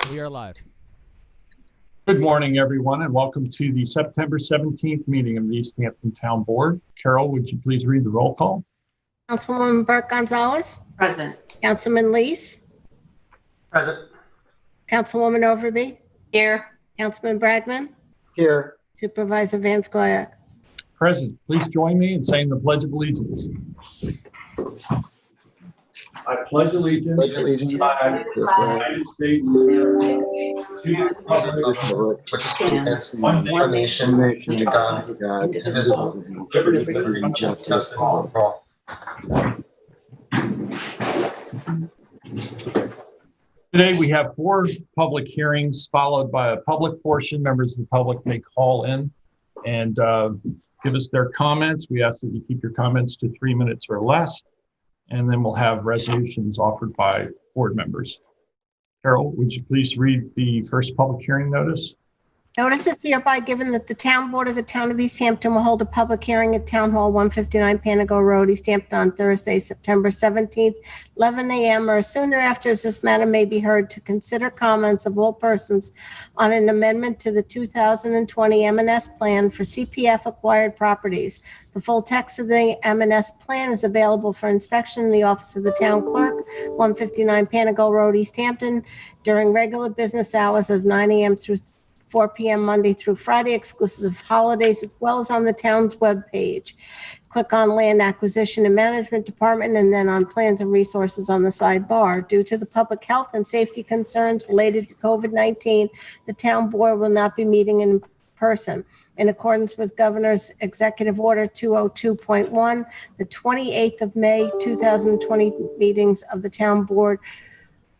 We are live. Good morning, everyone, and welcome to the September 17th meeting of the East Hampton Town Board. Carol, would you please read the roll call? Councilwoman Burke Gonzalez. Present. Councilman Lees. Present. Councilwoman Overby. Here. Councilman Bragman. Here. Supervisor Van Scoyac. Present. Please join me in saying the Pledge of Allegiance. I pledge allegiance to the flag of the United States of America, to the republic Which stands one nation, under God, indivisible, with liberty and justice for all. Today we have 4 public hearings followed by a public portion. Members of the public may call in and give us their comments. We ask that you keep your comments to 3 minutes or less, and then we'll have resolutions offered by board members. Carol, would you please read the first public hearing notice? Notice is hereby given that the Town Board of the Town of East Hampton will hold a public hearing at Town Hall 159 Panago Road, East Hampton on Thursday, September 17th, 11 a.m. or as soon thereafter as this matter may be heard to consider comments of all persons on an amendment to the 2020 M&S plan for CPF acquired properties. The full text of the M&S plan is available for inspection in the office of the Town Clerk, 159 Panago Road, East Hampton, during regular business hours of 9 a.m. through 4 p.m. Monday through Friday, exclusive of holidays, as well as on the town's webpage. Click on Land Acquisition and Management Department and then on Plans and Resources on the sidebar. Due to the public health and safety concerns related to COVID-19, the town board will not be meeting in person. In accordance with Governor's Executive Order 202.1, the 28th of May 2020 meetings of the town board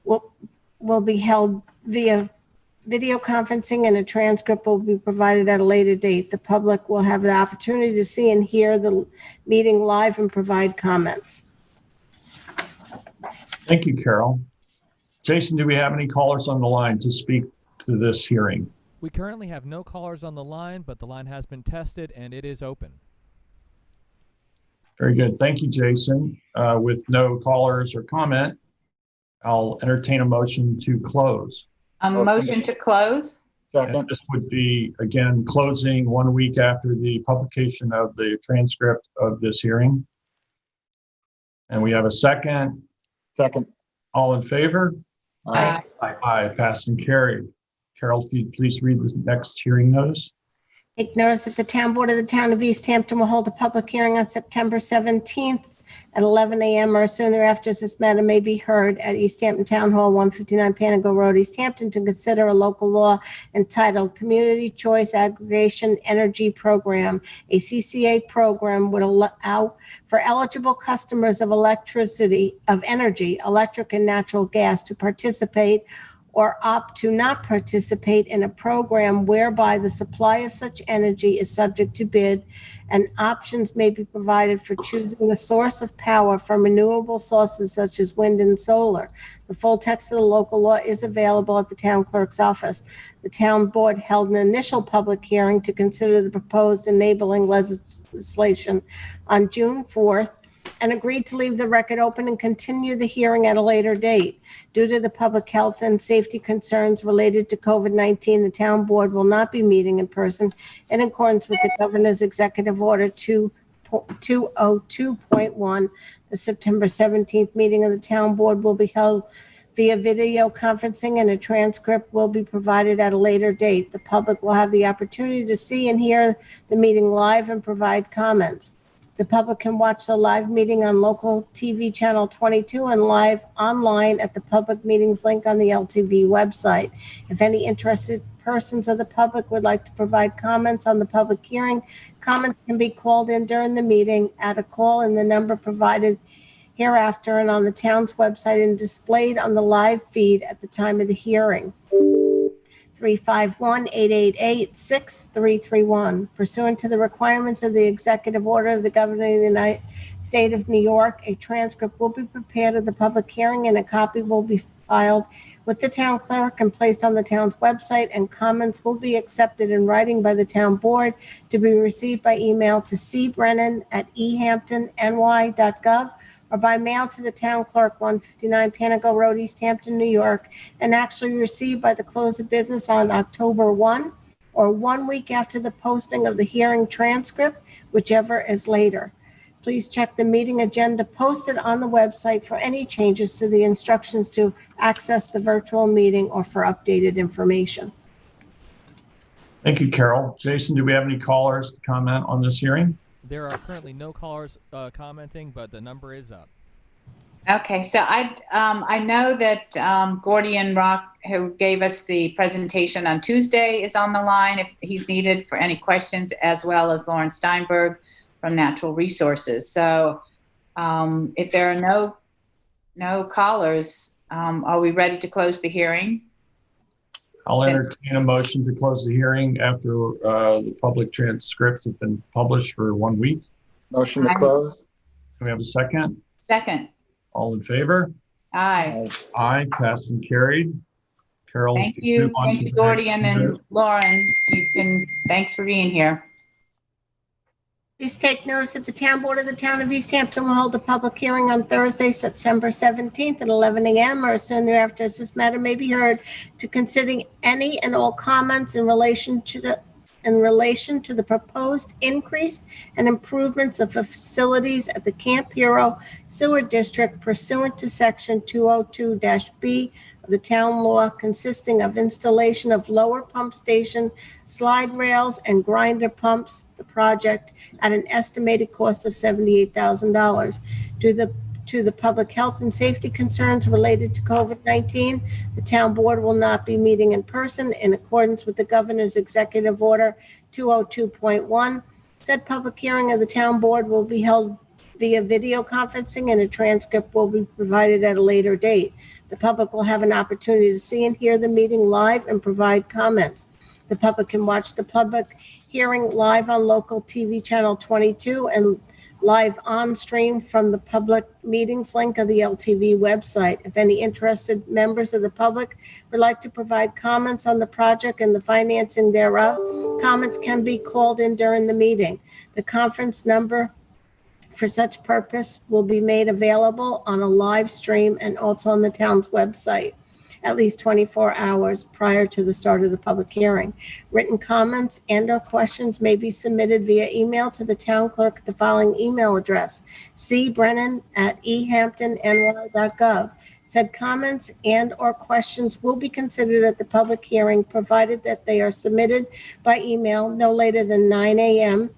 will be held via video conferencing, and a transcript will be provided at a later date. The public will have the opportunity to see and hear the meeting live and provide comments. Thank you, Carol. Jason, do we have any callers on the line to speak to this hearing? We currently have no callers on the line, but the line has been tested and it is open. Very good. Thank you, Jason. With no callers or comment, I'll entertain a motion to close. A motion to close. And Second. this would be, again, closing 1 week after the publication of the transcript of this hearing. And we have a second. Second. All in favor? Aye. Aye, passed and carried. Carol, if you'd please read the next hearing notice. Take notice that the Town Board of the Town of East Hampton will hold a public hearing on September 17th at 11 a.m. or soon thereafter as this matter may be heard at East Hampton Town Hall, 159 Panago Road, East Hampton, to consider a local law entitled Community Choice Aggregation Energy Program. A CCA program would allow for eligible customers of energy, electric and natural gas, to participate or opt to not participate in a program whereby the supply of such energy is subject to bid, and options may be provided for choosing a source of power from renewable sources such as wind and solar. The full text of the local law is available at the town clerk's office. The town board held an initial public hearing to consider the proposed enabling legislation on June 4th and agreed to leave the record open and continue the hearing at a later date. Due to the public health and safety concerns related to COVID-19, the town board will not be meeting in person in accordance with the governor's executive order 202.1. The September 17th meeting of the town board will be held via video conferencing, and a transcript will be provided at a later date. The public will have the opportunity to see and hear the meeting live and provide comments. The public can watch the live meeting on local TV channel 22 and live online at the public meetings link on the LTV website. If any interested persons of the public would like to provide comments on the public hearing, comments can be called in during the meeting at a call in the number provided hereafter and on the town's website and displayed on the live feed at the time of the hearing. 351-888-6331. Pursuant to the requirements of the executive order of the Governor of the United State of New York, a transcript will be prepared of the public hearing and a copy will be filed with the town clerk and placed on the town's website, and comments will be accepted in writing by the town board to be received by email to cbrennan@ehamptonny.gov or by mail to the town clerk, 159 Panago Road, East Hampton, New York, and actually received by the close of business on October 1 or 1 week after the posting of the hearing transcript, whichever is later. Please check the meeting agenda posted on the website for any changes to the instructions to access the virtual meeting or for updated information. Thank you, Carol. Jason, do we have any callers to comment on this hearing? There are currently no callers commenting, but the number is up. Okay, so I know that Gordian Rock, who gave us the presentation on Tuesday, is on the line if he's needed for any questions, as well as Lauren Steinberg from Natural Resources. So if there are no callers, are we ready to close the hearing? I'll entertain a motion to close the hearing after the public transcripts have been published for 1 week. Motion to close. Can we have a second? Second. All in favor? Aye. Aye, passed and carried. Carol. Thank if you you. move on Thank to you, the Gordian next- and Lauren. Thanks for being here. Please take notice that the town board of the town of East Hampton will hold a public hearing on Thursday, September 17th at 11 a.m. or as soon thereafter as this matter may be heard, to consider any and all comments in relation to the proposed increase and improvements of facilities at the Camp Hero Sewer District pursuant to Section 202-B of the town law, consisting of installation of lower pump station, slide rails, and grinder pumps, the project at an estimated cost of $78,000. To the public health and safety concerns related to COVID-19, the town board will not be meeting in person in accordance with the governor's executive order 202.1. Said public hearing of the town board will be held via video conferencing, and a transcript will be provided at a later date. The public will have an opportunity to see and hear the meeting live and provide comments. The public can watch the public hearing live on local TV channel 22 and live on stream from the public meetings link of the LTV website. If any interested members of the public would like to provide comments on the project and the financing thereof, comments can be called in during the meeting. The conference number for such purpose will be made available on a live stream and also on the town's website at least 24 hours prior to the start of the public hearing. Written comments and/or questions may be submitted via email to the town clerk at the following email address: cbrennan@ehamptonny.gov. Said comments and/or questions will be considered at the public hearing, provided that they are submitted by email no later than 9 a.m.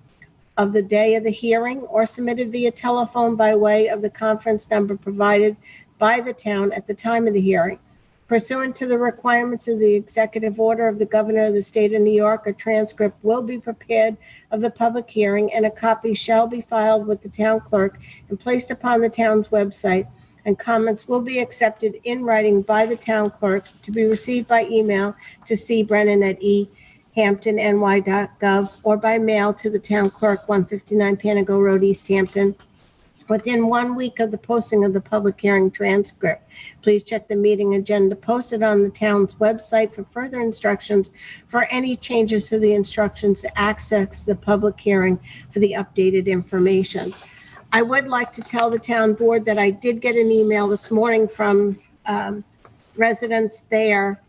of the day of the hearing, or submitted via telephone by way of the conference number provided by the town at the time of the hearing. Pursuant to the requirements of the executive order of the governor of the state of New York, a transcript will be prepared of the public hearing, and a copy shall be filed with the town clerk and placed upon the town's website, and comments will be accepted in writing by the town clerk to be received by email to cbrennan@ehamptonny.gov or by mail to the town clerk, 159 Panago Road, East Hampton, within 1 week of the posting of the public hearing transcript. Please check the meeting agenda posted on the town's website for further instructions for any changes to the instructions to access the public hearing for the updated information. I would like to tell the town board that I did get an email this morning from residents there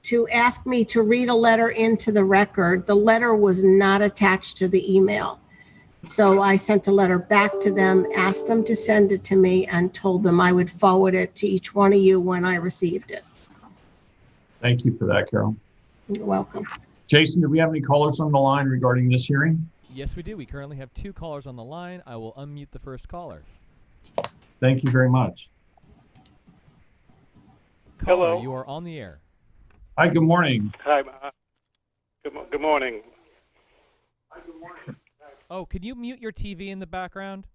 to ask me to read a letter into the record. The letter was not attached to the email. So I sent a letter back to them, asked them to send it to me, and told them I would forward it to each one of you when I received it. Thank you for that, Carol. You're welcome. Jason, do we have any callers on the line regarding this hearing? Yes, we do. We currently have 2 callers on the line. I will unmute the first caller. Thank you very much. Caller, Hello. you are on the air. Hi, good morning. Hi. Good morning. Oh, could you mute your TV in the background?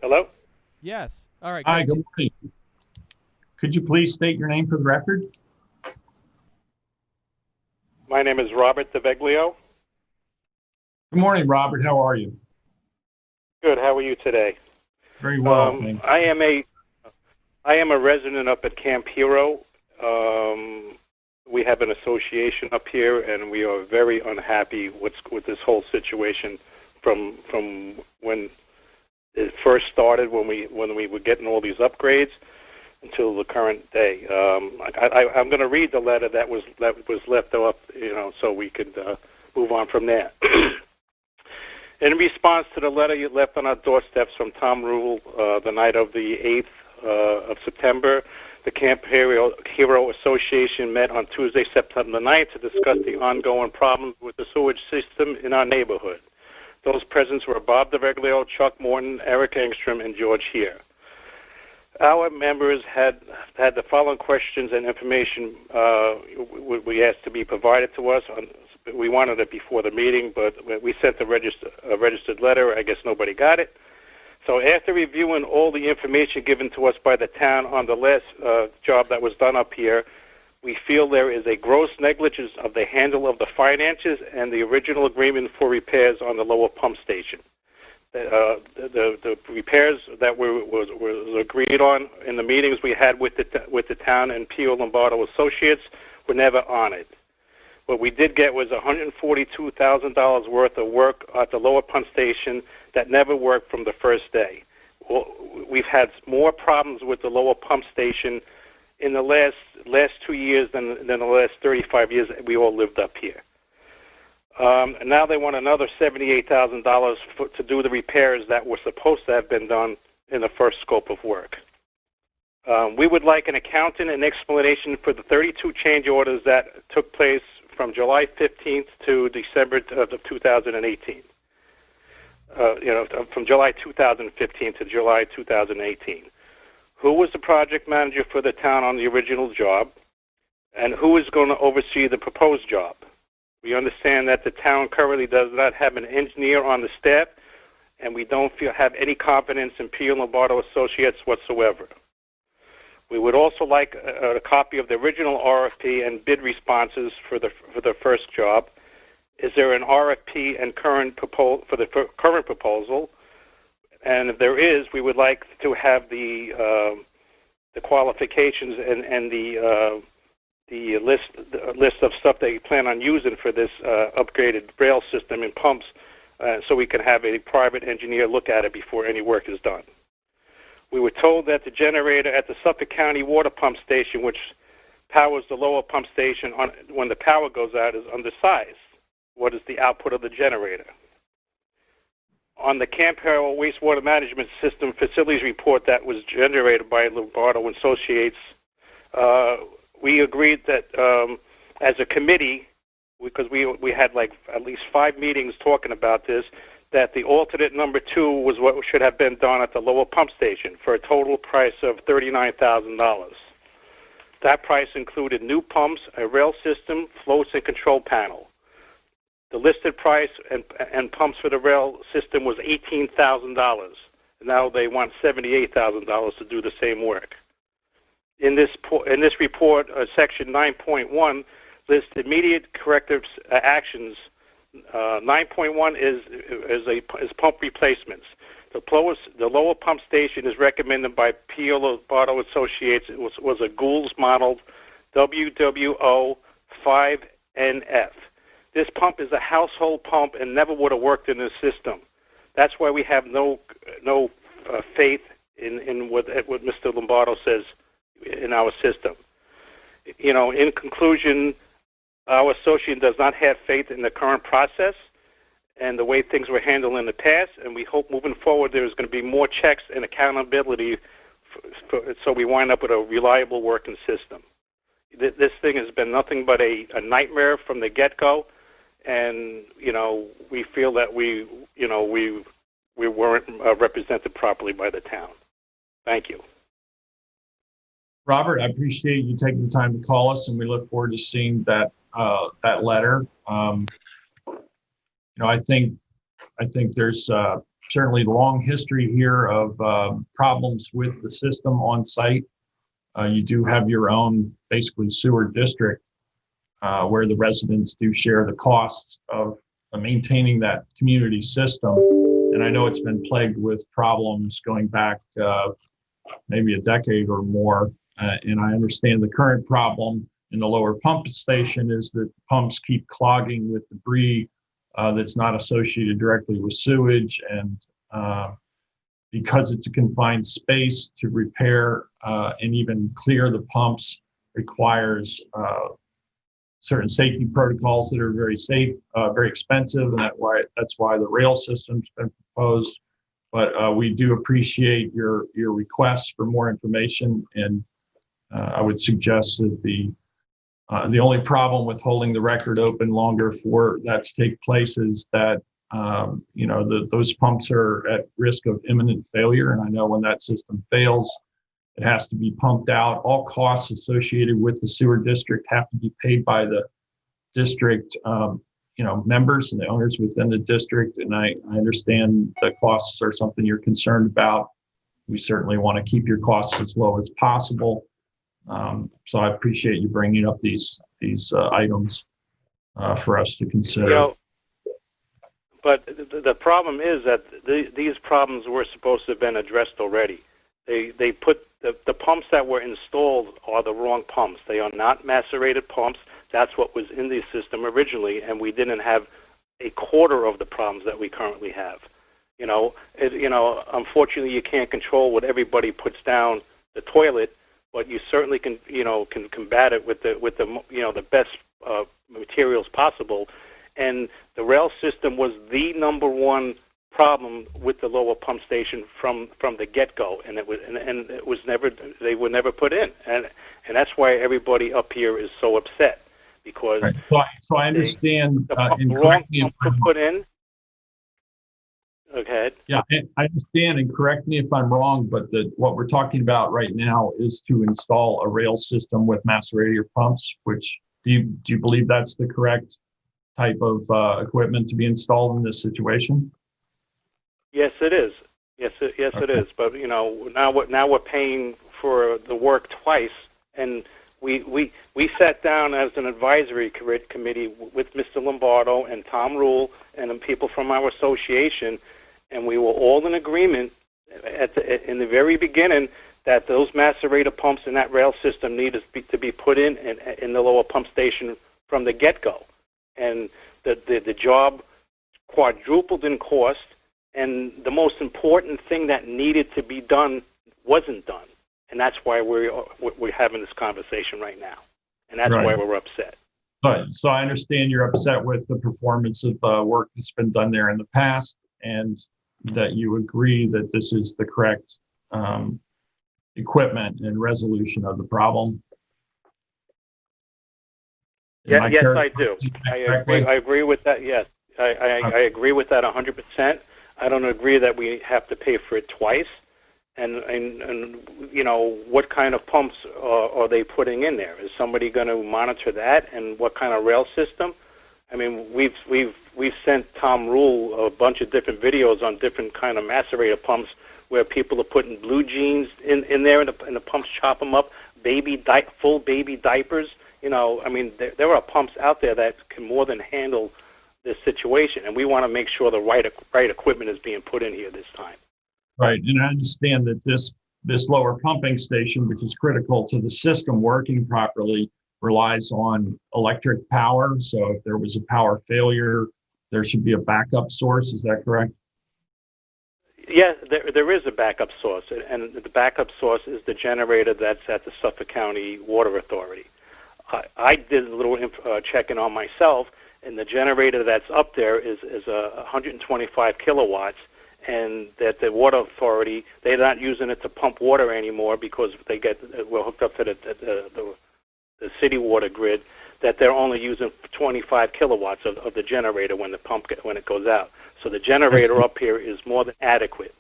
Hello. Yes. All right. Hi, great. good morning. Could you please state your name for the record? My name is Robert DeVeglio. Good morning, Robert. How are you? Good. How are you today? Very well, thank you. I am a resident up at Camp Hero. we have an association up here, and we are very unhappy with this whole situation from when it first started, when we were getting all these upgrades, until the current day. I'm going to read the letter that was left off, so we could move on from there. In response to the letter you left on our doorsteps from Tom Rule the night of the 8th of September, the Camp Hero Association met on Tuesday, September 9th, to discuss the ongoing problems with the sewage system in our neighborhood. Those present were Bob DeVeglio, Chuck Morton, Eric Engstrom, and George Here. Our members had the following questions and information we asked to be provided to us. We wanted it before the meeting, but we sent a registered letter. I guess nobody got it. So after reviewing all the information given to us by the town on the last job that was done up here, we feel there is a gross negligence of the handle of the finances and the original agreement for repairs on the lower pump station. The repairs that was agreed on in the meetings we had with the town and Pio Lombardo Associates were never honored. What we did get was $142,000 worth of work at the lower pump station that never worked from the first day. Well, we've had more problems with the lower pump station in the last 2 years than the last 35 years that we all lived up here. And now they want another $78,000 to do the repairs that were supposed to have been done in the first scope of work. We would like an accountant and explanation for the 32 change orders that took place from July 15th to December of 2018. From July 2015 to July 2018. Who was the project manager for the town on the original job, and who is going to oversee the proposed job? We understand that the town currently does not have an engineer on the staff, and we don't have any confidence in Pio Lombardo Associates whatsoever. We would also like a copy of the original RFP and bid responses for the first job. Is there an RFP and current for the current proposal? And if there is, we would like to have the qualifications and the list of stuff they plan on using for this upgraded rail system and pumps, so we can have a private engineer look at it before any work is done. We were told that the generator at the Suffolk County water pump station, which powers the lower pump station when the power goes out, is undersized. What is the output of the generator? On the Camp Hero Wastewater Management System facilities report that was generated by Lombardo Associates, we agreed that as a committee, because we had like at least 5 meetings talking about this, that the alternate number 2 was what should have been done at the lower pump station for a total price of $39,000. That price included new pumps, a rail system, floats, and control panel. The listed price and pumps for the rail system was $18,000. Now they want $78,000 to do the same work. In this report, section 9.1 lists immediate corrective actions. 9.1 is pump replacements. The lower pump station is recommended by Pio Lombardo Associates. It was a Gould's modeled WWO 5NF. This pump is a household pump and never would have worked in this system. That's why we have no faith in what Mr. Lombardo says in our system. In conclusion, our associate does not have faith in the current process and the way things were handled in the past, and we hope moving forward there's going to be more checks and accountability so we wind up with a reliable working system. This thing has been nothing but a nightmare from the get-go, and we feel that we weren't represented properly by the town. Thank you. Robert, I appreciate you taking the time to call us, and we look forward to seeing that letter. I think there's certainly a long history here of problems with the system on site. You do have your own basically sewer district where the residents do share the costs of maintaining that community system. And I know it's been plagued with problems going back maybe a decade or more. And I understand the current problem in the lower pump station is that pumps keep clogging with debris that's not associated directly with sewage, and because it's a confined space, to repair and even clear the pumps requires certain safety protocols that are very safe, very expensive, and that's why the rail system's been proposed. But we do appreciate your requests for more information, and I would suggest that the only problem with holding the record open longer for that to take place is that those pumps are at risk of imminent failure. And I know when that system fails, it has to be pumped out. All costs associated with the sewer district have to be paid by the district, members and the owners within the district. And I understand the costs are something you're concerned about. We certainly want to keep your costs as low as possible. So I appreciate you bringing up these items for us to consider. But the problem is that these problems were supposed to have been addressed already. They put the pumps that were installed are the wrong pumps. They are not macerated pumps. That's what was in the system originally, and we didn't have a quarter of the problems that we currently have. Unfortunately, you can't control what everybody puts down the toilet, but you certainly can combat it with the best materials possible. And the rail system was the number one problem with the lower pump station from the get-go, and it was never, they were never put in, and that's why everybody up here is so upset, because right. So I understand the wrong pump were put in. Okay. Yeah, I understand, and correct me if I'm wrong, but what we're talking about right now is to install a rail system with macerator pumps. Which do you believe that's the correct type of equipment to be installed in this situation? Yes, it is. Yes, it is. But now we're paying for the work twice, and we sat down as an advisory committee with Mr. Lombardo and Tom Rule and the people from our association, and we were all in agreement in the very beginning that those macerator pumps in that rail system needed to be put in the lower pump station from the get-go. And the job quadrupled in cost, and the most important thing that needed to be done wasn't done. And that's why we're having this conversation right now. And that's right. why we're upset. So I understand you're upset with the performance of work that's been done there in the past, and that you agree that this is the correct equipment and resolution of the problem. Yes, I do. I agree with that. Yes, I agree with that 100%. I don't agree that we have to pay for it twice. And what kind of pumps are they putting in there? Is somebody going to monitor that? And what kind of rail system? I mean, we've sent Tom Rule a bunch of different videos on different kind of macerator pumps where people are putting blue jeans in there, and the pumps chop them up, full baby diapers. I mean, there are pumps out there that can more than handle this situation, and we want to make sure the right equipment is being put in here this time. Right, and I understand that this lower pumping station, which is critical to the system working properly, relies on electric power. So if there was a power failure, there should be a backup source. Is that correct? Yeah, there is a backup source, and the backup source is the generator that's at the Suffolk County Water Authority. I did a little checking on myself, and the generator that's up there is 125 kilowatts, and that the Water Authority, they're not using it to pump water anymore because we're hooked up to the city water grid, that they're only using 25 kilowatts of the generator when it goes out. So the generator up here is more than adequate.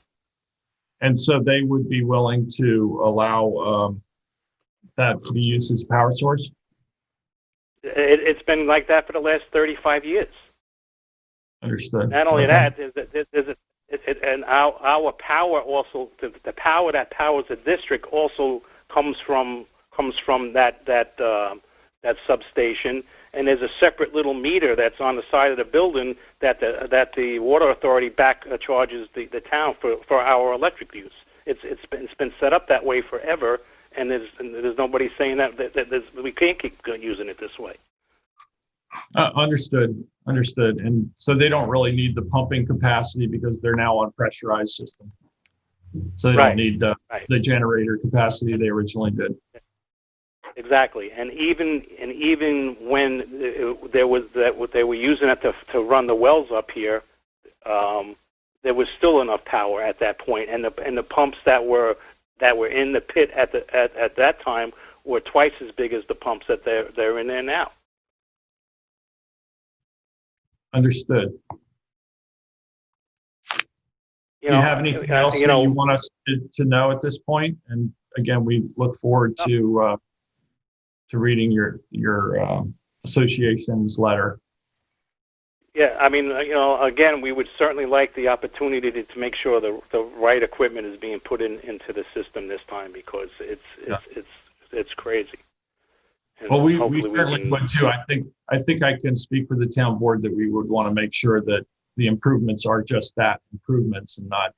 And so they would be willing to allow that to be used as a power source? It's been like that for the last 35 years. Understood. Not only that, and our power also, the power that powers the district also comes from that substation, and there's a separate little meter that's on the side of the building that the Water Authority charges the town for our electric use. It's been set up that way forever, and there's nobody saying that we can't keep using it this way. Understood. And so they don't really need the pumping capacity because they're now on pressurized system. So they don't need the generator capacity they originally did. Exactly, and even when there was what they were using it to run the wells up here, there was still enough power at that point, and the pumps that were in the pit at that time were twice as big as the pumps that they're in there now. Understood. Do you have anything else that you want us to know at this point? And again, we look forward to reading your association's letter. Yeah, I mean, again, we would certainly like the opportunity to make sure the right equipment is being put into the system this time, because it's crazy. And well, we certainly would too. I think I can speak for the town board that we would want to make sure that the improvements are just that, improvements, and not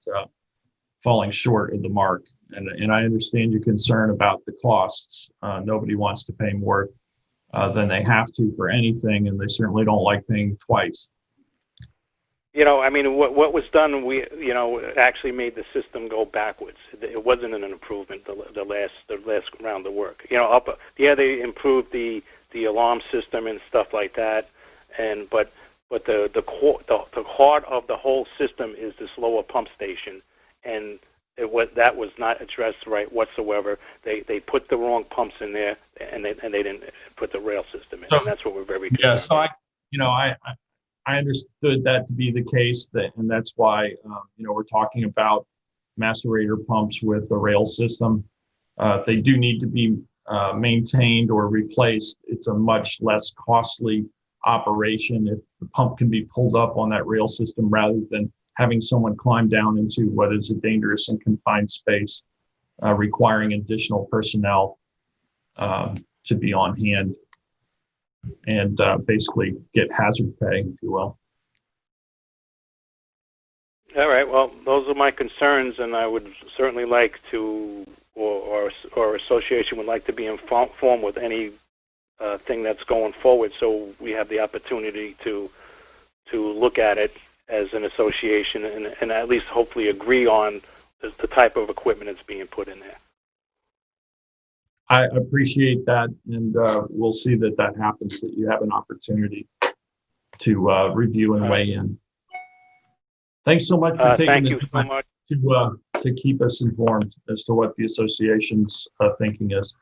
falling short of the mark. And I understand your concern about the costs. Nobody wants to pay more than they have to for anything, and they certainly don't like paying twice. I mean, what was done, actually made the system go backwards. It wasn't an improvement the last round of work. They improved the alarm system and stuff like that, but the heart of the whole system is this lower pump station, and that was not addressed right whatsoever. They put the wrong pumps in there, and they didn't put the rail system in, and that's what we're very concerned about. So I understood that to be the case, and that's why we're talking about macerator pumps with the rail system. They do need to be maintained or replaced. It's a much less costly operation if the pump can be pulled up on that rail system rather than having someone climb down into what is a dangerous and confined space, requiring additional personnel to be on hand and basically get hazard pay, if you will. All right. Well, those are my concerns, and I would certainly like to, or association would like to be informed with any thing that's going forward, so we have the opportunity to look at it as an association and at least hopefully agree on the type of equipment that's being put in there. I appreciate that, and we'll see that happens, that you have an opportunity to review and weigh in. Thanks so much for taking the time to keep us informed as to what the association's thinking is.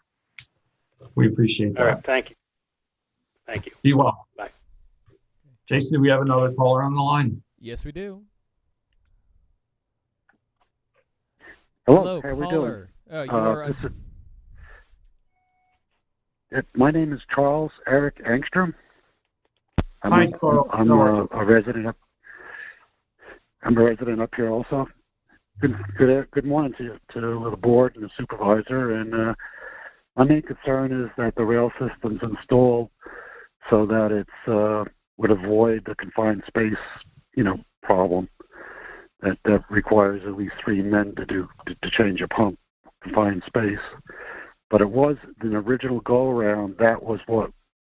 We appreciate that. All right, thank you. Thank you. Be well. Bye. Jason, do we have another caller on the line? Yes, we do. Hello, how caller. My name is Charles Eric Angstrom. Hi, Charles. I'm a resident up here also. Good morning to the board and the supervisor. And my main concern is that the rail system's installed so that it's would avoid the confined space, problem that requires at least 3 men to change a pump, confined space. But it was an original go-around. That was what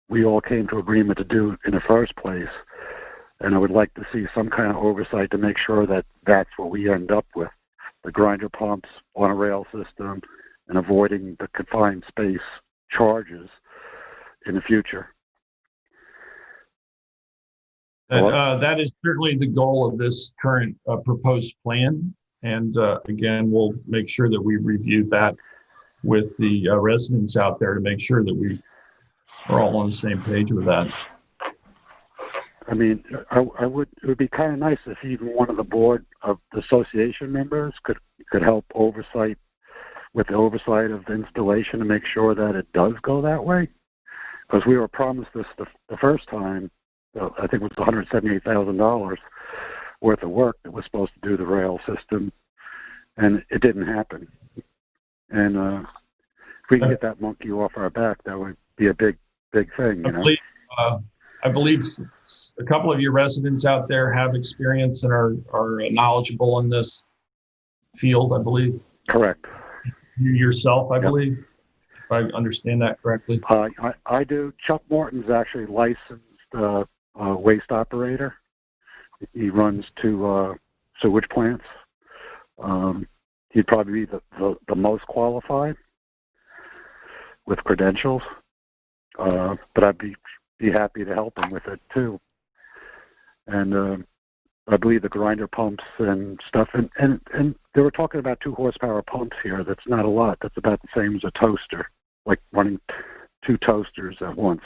we all came to agreement to do in the first place. And I would like to see some kind of oversight to make sure that that's what we end up with, the grinder pumps on a rail system and avoiding the confined space charges in the future. That is certainly the goal of this current proposed plan. And again, we'll make sure that we review that with the residents out there to make sure that we are all on the same page with that. I mean, it would be kind of nice if even one of the board of the association members could help with the oversight of the installation to make sure that it does go that way. Because we were promised this the first time, I think it was $178,000 worth of work that was supposed to do the rail system, and it didn't happen. And if we can get that monkey off our back, that would be a big thing, I believe a couple of your residents out there have experience and are knowledgeable in this field, I believe. Correct. You yourself, I believe. if I understand that correctly. I do. Chuck Morton's actually licensed waste operator. He runs two sewage plants. He'd probably be the most qualified with credentials, but I'd be happy to help him with it too. And I believe the grinder pumps and stuff, and they were talking about 2 horsepower pumps here. That's not a lot. That's about the same as a toaster, like running 2 toasters at once.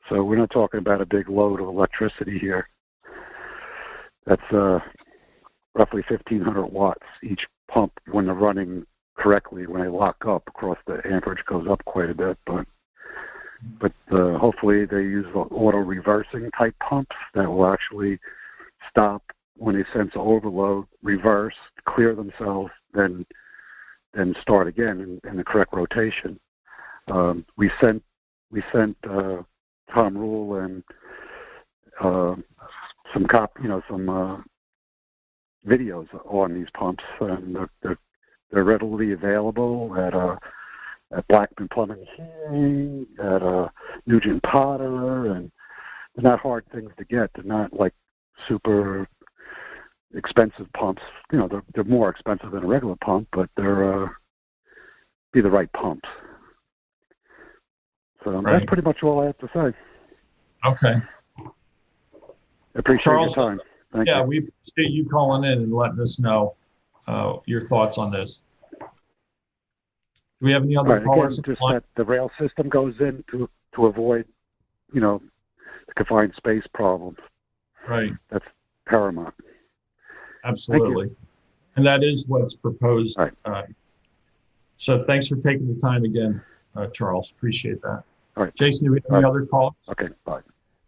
So we're not talking about a big load of electricity here. That's roughly 1,500 watts each pump when they're running correctly. When they lock up, of course, the amperage goes up quite a bit, but hopefully they use the auto reversing type pumps that will actually stop when they sense an overload, reverse, clear themselves, then start again in the correct rotation. We sent Tom Rule and some videos on these pumps, and they're readily available at Blackman Plumbing Heating, at Nugent Potter, and they're not hard things to get. They're not like super expensive pumps. You know, they're more expensive than a regular pump, but they're be the right pumps. So that's pretty much all I have to say. Okay. I appreciate Charles, your time. Thank you. we appreciate you calling in and letting us know your thoughts on this. Do we have any other callers? Again, just that the rail system goes in to avoid, the confined space problems. Right. That's paramount. Absolutely. And that is what's proposed. Right. So thanks for taking the time again, Charles. Appreciate that. All right. Jason, do we have any other calls? Okay, bye.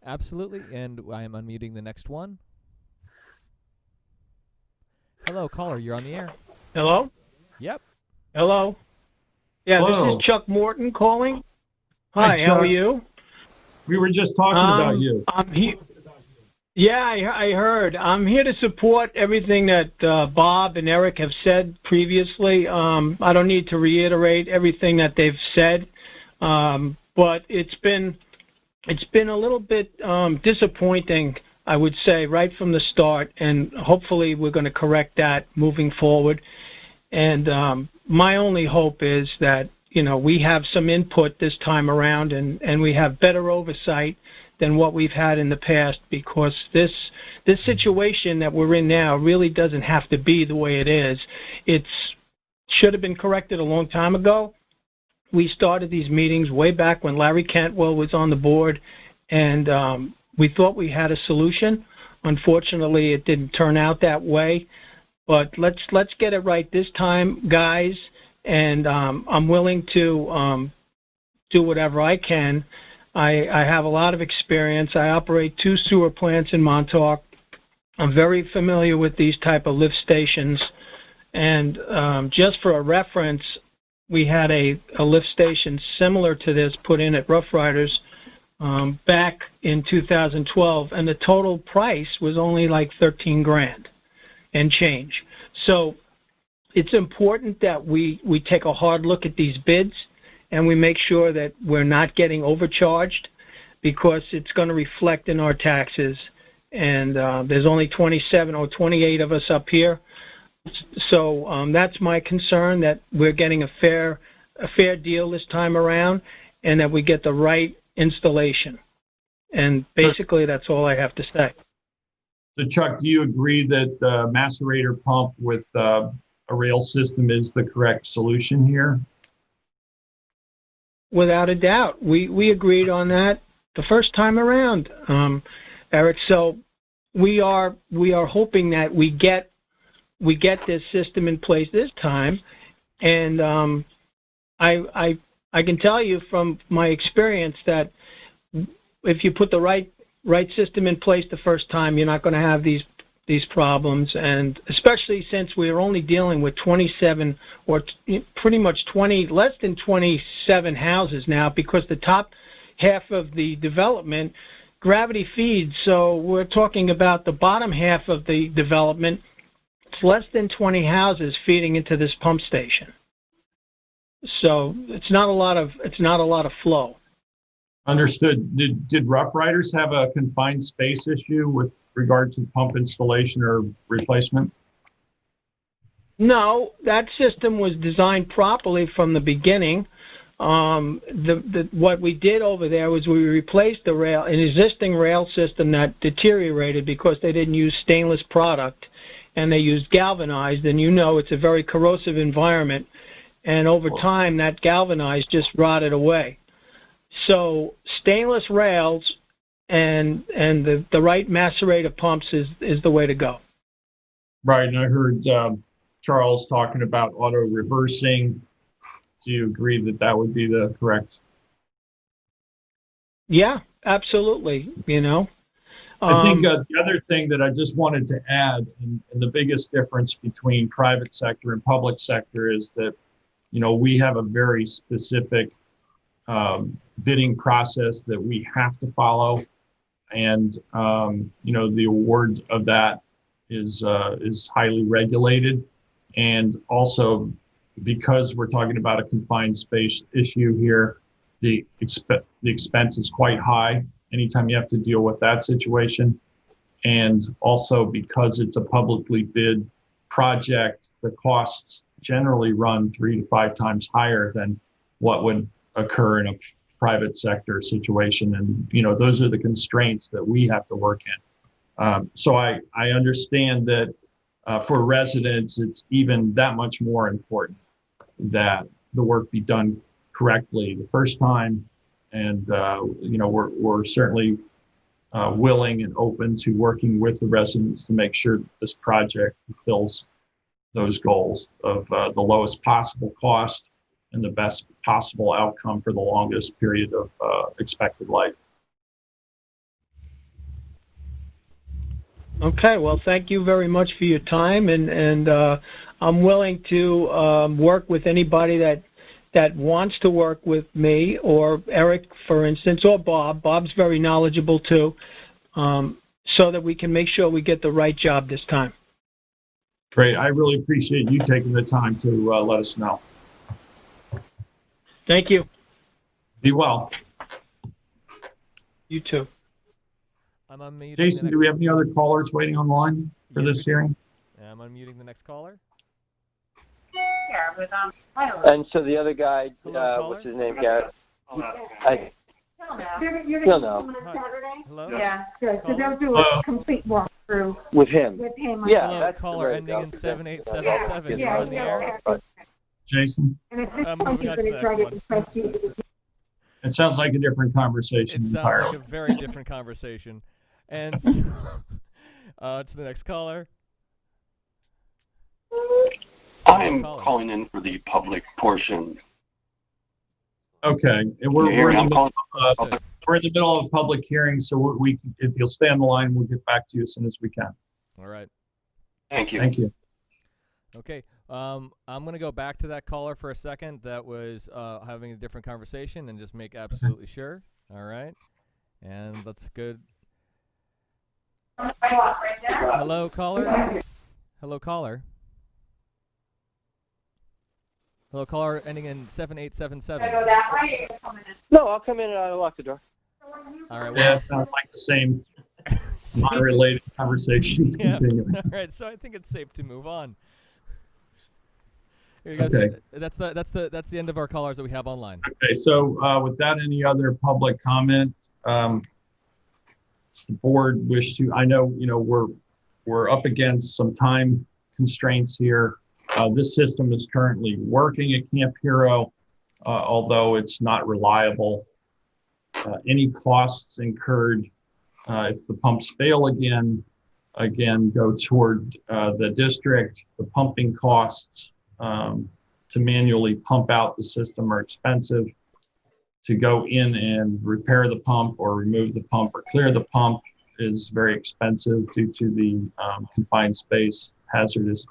Absolutely, and I am unmuting the next one. Hello, caller, you're on the air. Hello? Yep. Hello? Yeah, Hello. This is Chuck Morton calling. Hi, Chuck. how are you? We were just talking about you. I'm here. Yeah, I heard. I'm here to support everything that Bob and Eric have said previously. I don't need to reiterate everything that they've said, but it's been a little bit disappointing, I would say, right from the start, and hopefully we're going to correct that moving forward. And my only hope is that, we have some input this time around and we have better oversight than what we've had in the past, because this situation that we're in now really doesn't have to be the way it is. It should have been corrected a long time ago. We started these meetings way back when Larry Cantwell was on the board, and we thought we had a solution. Unfortunately, it didn't turn out that way. But let's get it right this time, guys. And I'm willing to do whatever I can. I have a lot of experience. I operate 2 sewer plants in Montauk. I'm very familiar with these type of lift stations. And just for a reference, we had a lift station similar to this put in at Rough Riders back in 2012, and the total price was only like $13,000 and change. So it's important that we take a hard look at these bids and we make sure that we're not getting overcharged, because it's going to reflect in our taxes. And there's only 27 or 28 of us up here. So that's my concern, that we're getting a fair deal this time around, and that we get the right installation. And basically, that's all I have to say. So, Chuck, do you agree that the macerator pump with a rail system is the correct solution here? Without a doubt. We agreed on that the first time around, Eric. So we are hoping that we get this system in place this time. And I can tell you from my experience that if you put the right system in place the first time, you're not going to have these problems. And especially since we are only dealing with 27 or pretty much less than 27 houses now, because the top half of the development gravity feeds. So we're talking about the bottom half of the development. It's less than 20 houses feeding into this pump station. So it's not a lot of flow. Understood. Did Rough Riders have a confined space issue with regard to pump installation or replacement? No, that system was designed properly from the beginning. What we did over there was we replaced an existing rail system that deteriorated because they didn't use stainless product and they used galvanized, and it's a very corrosive environment, and over time that galvanized just rotted away. So stainless rails and the right macerator pumps is the way to go. Right, and I heard Charles talking about auto reversing. Do you agree that that would be the correct? Yeah, absolutely. I think the other thing that I just wanted to add, and the biggest difference between private sector and public sector is that, we have a very specific bidding process that we have to follow. And, the award of that is highly regulated. And also, because we're talking about a confined space issue here, the expense is quite high anytime you have to deal with that situation. And also because it's a publicly bid project, the costs generally run 3 to 5 times higher than what would occur in a private sector situation. And, those are the constraints that we have to work in. So I understand that for residents, it's even that much more important that the work be done correctly the first time. And, we're certainly willing and open to working with the residents to make sure that this project fulfills those goals of the lowest possible cost and the best possible outcome for the longest period of expected life. Okay, well, thank you very much for your time, and I'm willing to work with anybody that wants to work with me, or Eric, for instance, or Bob. Bob's very knowledgeable too, so that we can make sure we get the right job this time. Great. I really appreciate you taking the time to let us know. Thank you. Be well. You too. I'm unmuting. Jason, do we have any other callers waiting online for this hearing? I'm unmuting the next caller. Yeah, and so the other guy, what's his name, Garrett? He'll know. Hello? Yeah, good. So they'll do a complete walkthrough with him. Yeah, hello, that's caller ending in 7877. You're on the air. Jason? And at this point, he's going to try to impress you. It sounds like a different conversation It sounds entirely. like a very different conversation. And so, to the next caller. I'm calling in for the public portion. Okay, and we're in the middle of a public hearing, so if you'll stay on the line, we'll get back to you as soon as we can. All right. Thank you. Thank you. Okay, I'm going to go back to that caller for a second that was having a different conversation and just make absolutely sure. All right, and let's go. Hello, caller. Hello, caller. Hello, caller ending in 7877. Go that way or coming in? No, I'll come in and I'll lock the door. All right. Yeah, Well, it sounds like the same unrelated conversations continuing. All right. So I think it's safe to move on. Here you go. Okay. So that's the end of our callers that we have online. Okay. So without any other public comment, the board wish to. I know we're up against some time constraints here. This system is currently working at Camp Hero, although it's not reliable. Any costs incurred if the pumps fail again, go toward the district. The pumping costs to manually pump out the system are expensive. To go in and repair the pump or remove the pump or clear the pump is very expensive due to the confined space, hazardous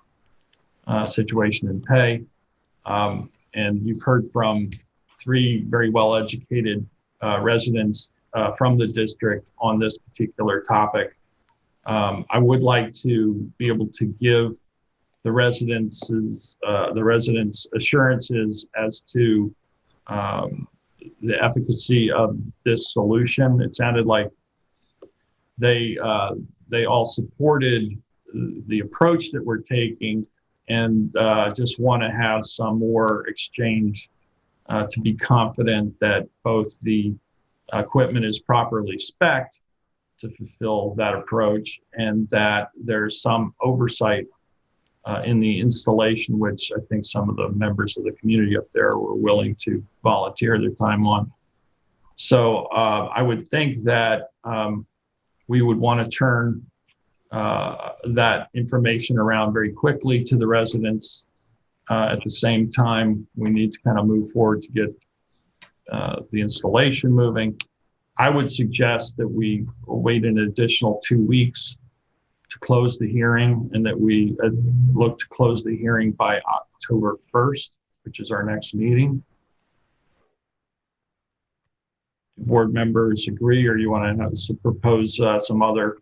situation and pay. And you've heard from 3 very well-educated residents from the district on this particular topic. I would like to be able to give the residents' assurances as to the efficacy of this solution. It sounded like they all supported the approach that we're taking, and just want to have some more exchange to be confident that both the equipment is properly spec'd to fulfill that approach, and that there's some oversight in the installation, which I think some of the members of the community up there were willing to volunteer their time on. So I would think that we would want to turn that information around very quickly to the residents. At the same time, we need to kind of move forward to get the installation moving. I would suggest that we wait an additional 2 weeks to close the hearing, and that we look to close the hearing by October 1st, which is our next meeting. Do board members agree, or you want to propose some other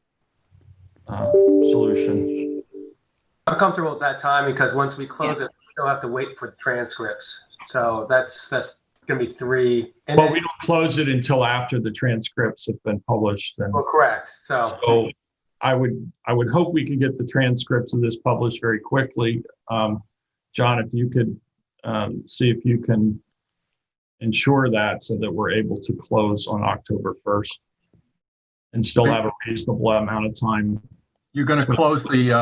solution? I'm comfortable with that time, because once we close it, we still have to wait for the transcripts. So that's going to be 3. And well, we don't close it until after the transcripts have been published. And well, correct. So I would hope we could get the transcripts of this published very quickly. John, if you could see if you can ensure that, so that we're able to close on October 1st and still have a reasonable amount of time. You're going to close the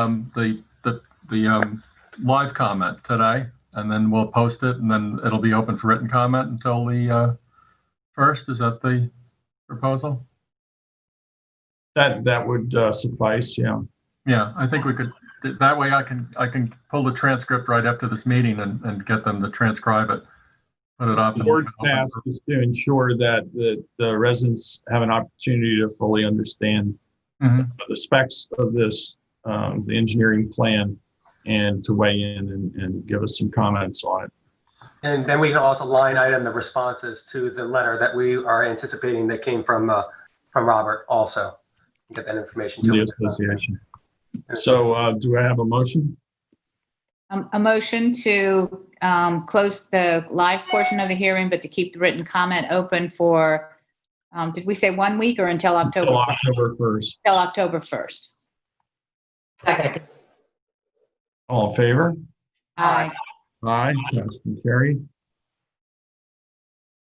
live comment today, and then we'll post it, and then it'll be open for written comment until the 1st. Is that the proposal? That would suffice, yeah. Yeah, I think we could. That way, I can pull the transcript right up to this meeting and get them to transcribe it, put it up. The board's task is to ensure that the residents have an opportunity to fully understand the specs of this, the engineering plan, and to weigh in and give us some comments on it. And then we can also line item the responses to the letter that we are anticipating that came from Robert also. Get that information to the association. So do I have a motion? A motion to close the live portion of the hearing, but to keep the written comment open for, did we say 1 week or until October? Until October 1st. Until October 1st. Second. All in favor? Aye. Aye, that's been carried.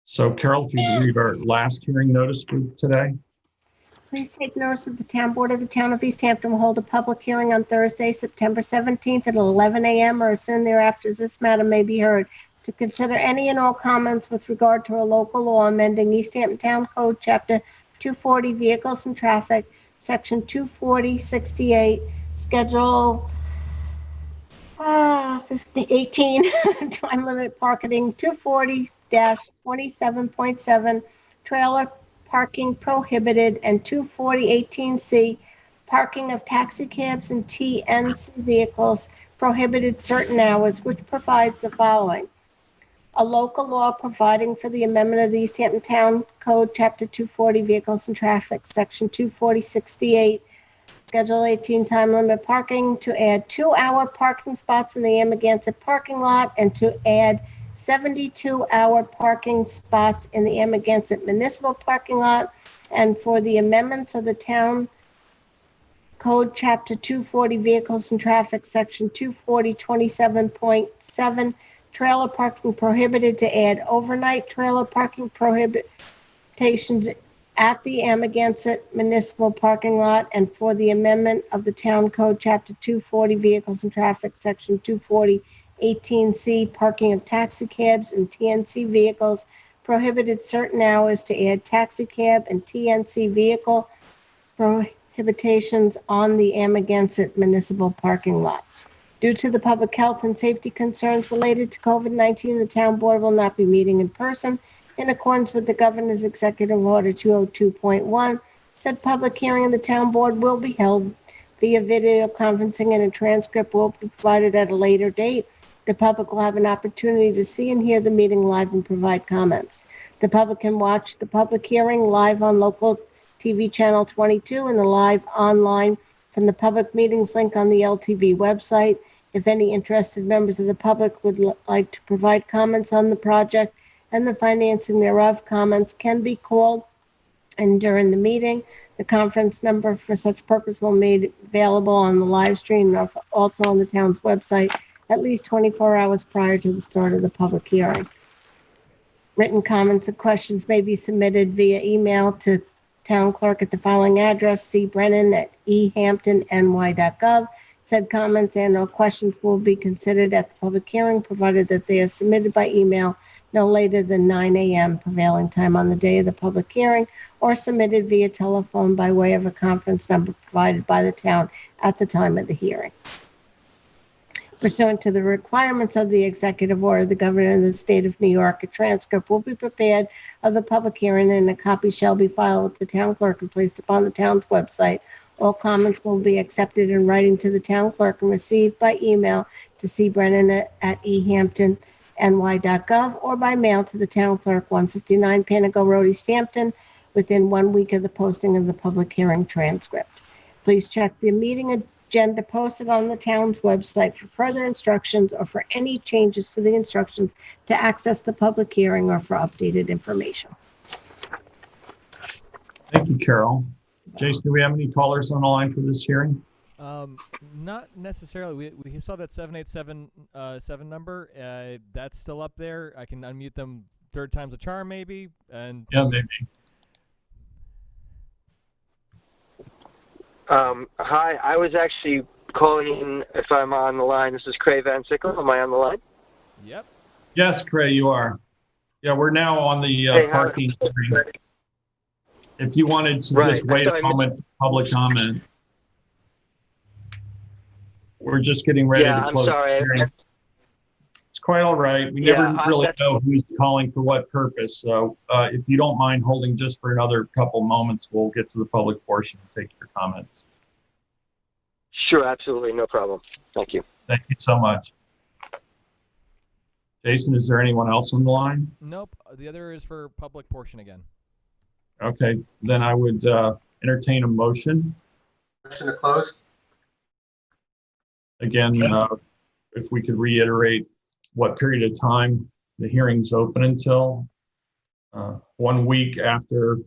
So Carol, if you read our last hearing notice for today. Please take notice that the Town Board of the Town of East Hampton will hold a public hearing on Thursday, September 17th at 11 a.m. or as soon thereafter as this matter may be heard, to consider any and all comments with regard to a local law amending East Hampton Town Code, Chapter 240, Vehicles and Traffic, Section 240-68, Schedule 18, time limit parking, 240-27.7, trailer parking prohibited, and 240-18C, parking of taxi cabs and TNC vehicles prohibited certain hours, which provides the following. A local law providing for the amendment of the East Hampton Town Code, Chapter 240, Vehicles and Traffic, Section 240-68, Schedule 18, time limit parking, to add 2-hour parking spots in the Amagansett parking lot, and to add 72-hour parking spots in the Amagansett municipal parking lot, and for the amendments of the Town Code, Chapter 240, Vehicles and Traffic, Section 240-27.7, trailer parking prohibited, to add overnight trailer parking prohibitions at the Amagansett municipal parking lot, and for the amendment of the Town Code, Chapter 240, Vehicles and Traffic, Section 240-18C, parking of taxi cabs and TNC vehicles prohibited certain hours, to add taxi cab and TNC vehicle prohibitions on the Amagansett municipal parking lot. Due to the public health and safety concerns related to COVID-19, the town board will not be meeting in person. In accordance with the governor's executive order 202.1, said public hearing of the town board will be held via video conferencing, and a transcript will be provided at a later date. The public will have an opportunity to see and hear the meeting live and provide comments. The public can watch the public hearing live on local TV channel 22 and the live online from the public meetings link on the LTV website. If any interested members of the public would like to provide comments on the project and the financing thereof, comments can be called and during the meeting. The conference number for such purpose will be made available on the live stream and also on the town's website at least 24 hours prior to the start of the public hearing. Written comments and questions may be submitted via email to town clerk at the following address, cbrennan@ehamptonny.gov. Said comments and or questions will be considered at the public hearing, provided that they are submitted by email no later than 9 a.m. prevailing time on the day of the public hearing, or submitted via telephone by way of a conference number provided by the town at the time of the hearing. Pursuant to the requirements of the executive order of the governor of the state of New York, a transcript will be prepared of the public hearing and a copy shall be filed with the town clerk and placed upon the town's website. All comments will be accepted in writing to the town clerk and received by email to cbrennan@ehamptonny.gov or by mail to the town clerk, 159 Panago Road, East Hampton, within 1 week of the posting of the public hearing transcript. Please check the meeting agenda posted on the town's website for further instructions or for any changes to the instructions to access the public hearing or for updated information. Thank you, Carol. Jason, do we have any callers on the line for this hearing? Not necessarily. We saw that 787 number. That's still up there. I can unmute them third time's a charm, maybe. And yeah, maybe. Hi, I was actually calling in if I'm on the line. This is Craig Van Sickle. Am I on the line? Yep. Yes, Craig, you are. Yeah, we're now on the parking hearing. If you wanted to just wait a moment for public comment. We're just getting ready to close the hearing. It's quite all right. We never really know who's calling for what purpose. So if you don't mind holding just for another couple moments, we'll get to the public portion and take your comments. Sure, absolutely. No problem. Thank you. Thank you so much. Jason, is there anyone else on the line? Nope. The other is for public portion again. Okay, then I would entertain a motion. Motion to close. Again, if we could reiterate what period of time the hearing's open until. 1 week after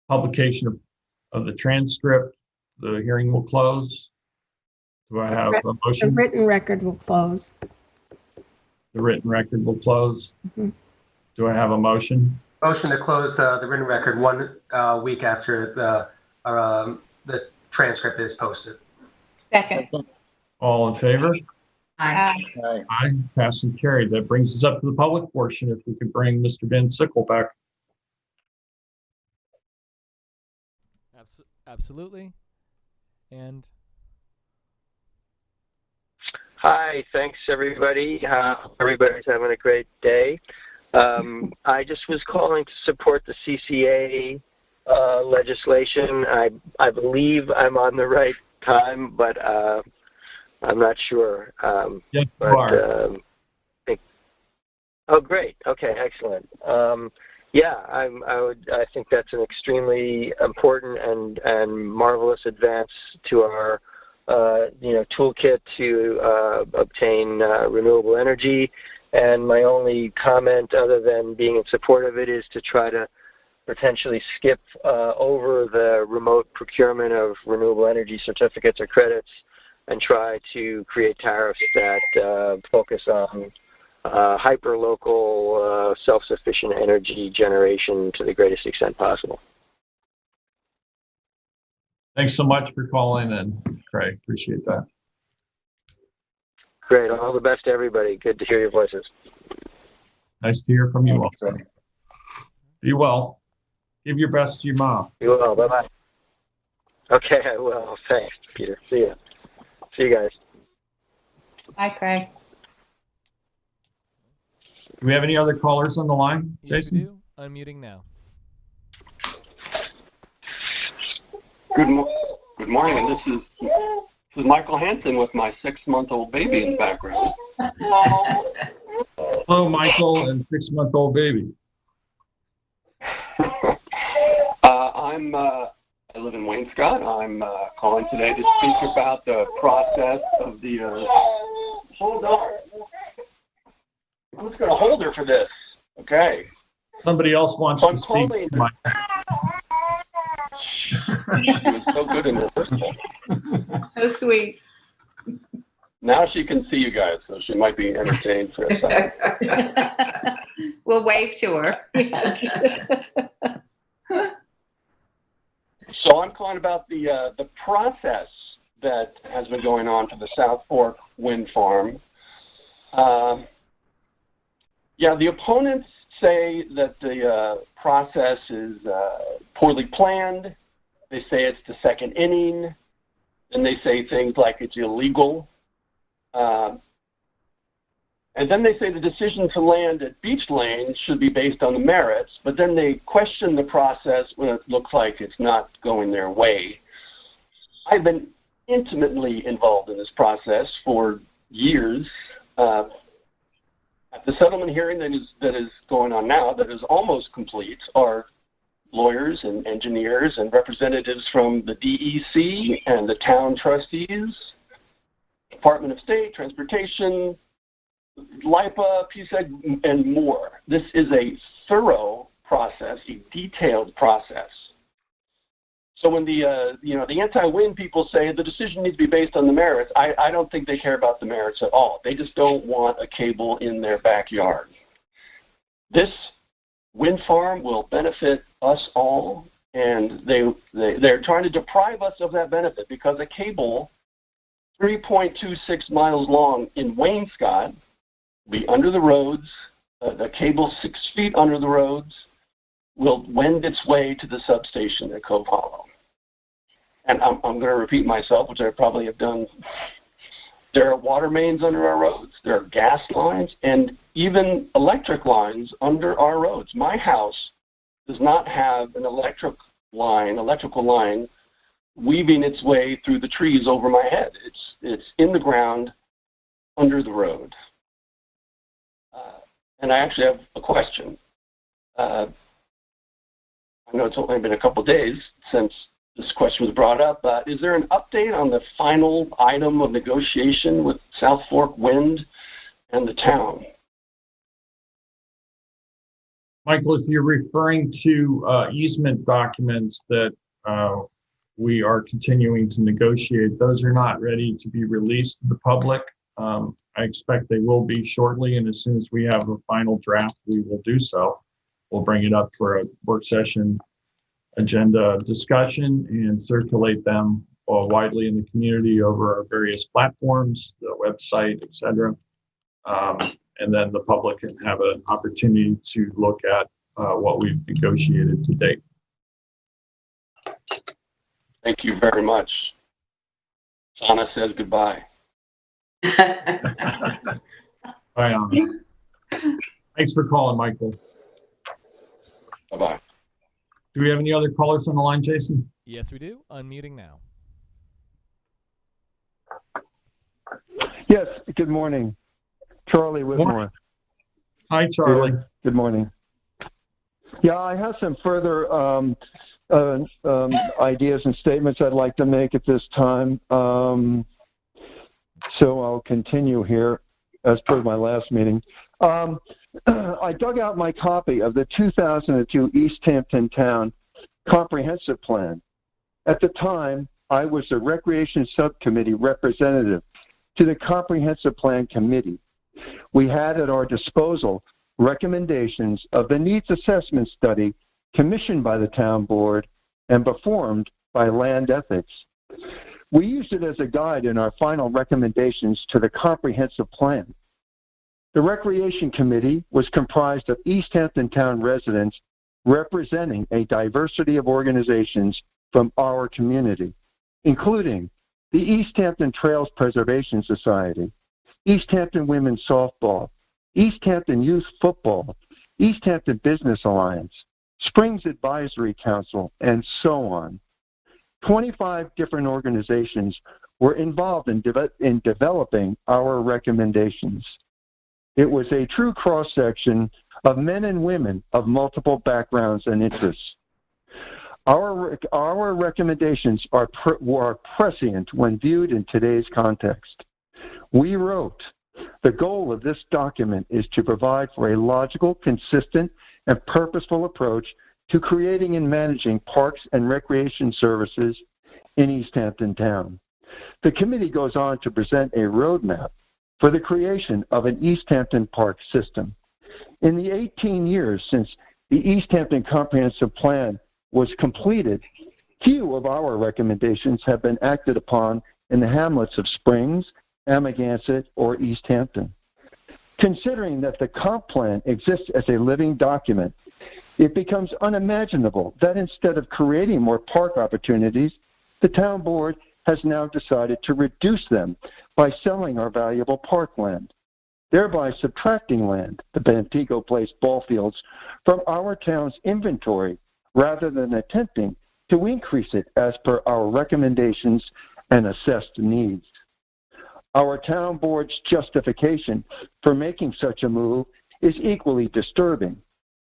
publication of the transcript, the hearing will close. Do I have a motion? The written record will close. The written record will close. Mm-hmm. Do I have a motion? Motion to close the written record 1 week after the transcript is posted. Second. All in favor? Aye. Aye. Passed and carried. That brings us up to the public portion. If we could bring Mr. Van Sickle back. Absolutely. And hi, thanks everybody. Everybody's having a great day. I just was calling to support the CCA legislation. I believe I'm on the right time, but I'm not sure. Yes, you are. Oh, great. Okay, excellent. Yeah, I think that's an extremely important and marvelous advance to our toolkit to obtain renewable energy. And my only comment, other than being in support of it, is to try to potentially skip over the remote procurement of renewable energy certificates or credits and try to create tariffs that focus on hyper-local, self-sufficient energy generation to the greatest extent possible. Thanks so much for calling in, Craig. Appreciate that. Great. All the best to everybody. Good to hear your voices. Nice to hear from you also. Be well. Give your best to your mom. Be well. Bye-bye. Okay, I will. Thanks, Peter. See ya. See you guys. Hi, Craig. Do we have any other callers on the line, Jason? Yes, we do. Unmuting now. Good morning. This is Michael Hampton with my 6-month-old baby in the background. Hello, Michael and 6-month-old baby. I live in Wayne, Scott. I'm calling today to speak about the process of the hold on. I'm just going to hold her for this. Okay. Somebody else wants to speak. Mike. She was so good in the first one. So sweet. Now she can see you guys, so she might be entertained for a second. We'll wave to her. Yes. So I'm calling about the process that has been going on for the South Fork Wind Farm. The opponents say that the process is poorly planned. They say it's the second inning. And they say things like it's illegal. And then they say the decision to land at Beach Lane should be based on the merits, but then they question the process when it looks like it's not going their way. I've been intimately involved in this process for years. At the settlement hearing that is going on now, that is almost complete, are lawyers and engineers and representatives from the DEC and the town trustees, Department of State, Transportation, LIPA, PSEG, and more. This is a thorough process, a detailed process. So when the anti-wind people say the decision needs to be based on the merits, I don't think they care about the merits at all. They just don't want a cable in their backyard. This wind farm will benefit us all, and they're trying to deprive us of that benefit because a cable 3.26 miles long in Wainscott be under the roads. The cable 6 feet under the roads will wend its way to the substation at Cove Hollow. And I'm going to repeat myself, which I probably have done. There are water mains under our roads. There are gas lines and even electric lines under our roads. My house does not have an electrical line weaving its way through the trees over my head. It's in the ground under the road. And I actually have a question. I know it's only been a couple days since this question was brought up. Is there an update on the final item of negotiation with South Fork Wind and the town? Michael, if you're referring to easement documents that we are continuing to negotiate, those are not ready to be released to the public. I expect they will be shortly, and as soon as we have a final draft, we will do so. We'll bring it up for a work session agenda discussion and circulate them widely in the community over our various platforms, the website, etc. And then the public can have an opportunity to look at what we've negotiated to date. Thank you very much. Sana says goodbye. Bye, Anna. Thanks for calling, Michael. Bye-bye. Do we have any other callers on the line, Jason? Yes, we do. Unmuting now. Yes, good morning. Charlie Whitmore. Hi, Charlie. Good morning. Yeah, I have some further ideas and statements I'd like to make at this time. So I'll continue here as per my last meeting. I dug out my copy of the 2002 East Hampton Town Comprehensive Plan. At the time, I was the Recreation Subcommittee representative to the Comprehensive Plan Committee. We had at our disposal recommendations of the needs assessment study commissioned by the town board and performed by Land Ethics. We used it as a guide in our final recommendations to the comprehensive plan. The Recreation Committee was comprised of East Hampton Town residents representing a diversity of organizations from our community, including the East Hampton Trails Preservation Society, East Hampton Women's Softball, East Hampton Youth Football, East Hampton Business Alliance, Springs Advisory Council, and so on. 25 different organizations were involved in developing our recommendations. It was a true cross-section of men and women of multiple backgrounds and interests. Our recommendations are prescient when viewed in today's context. We wrote, The goal of this document is to provide for a logical, consistent, and purposeful approach to creating and managing parks and recreation services in East Hampton Town. The committee goes on to present a roadmap for the creation of an East Hampton park system. In the 18 years since the East Hampton Comprehensive Plan was completed, few of our recommendations have been acted upon in the hamlets of Springs, Amagansett, or East Hampton. Considering that the comp plan exists as a living document, it becomes unimaginable that instead of creating more park opportunities, the town board has now decided to reduce them by selling our valuable parkland, thereby subtracting land, the Pantego Place ball fields, from our town's inventory rather than attempting to increase it as per our recommendations and assessed needs. Our town board's justification for making such a move is equally disturbing.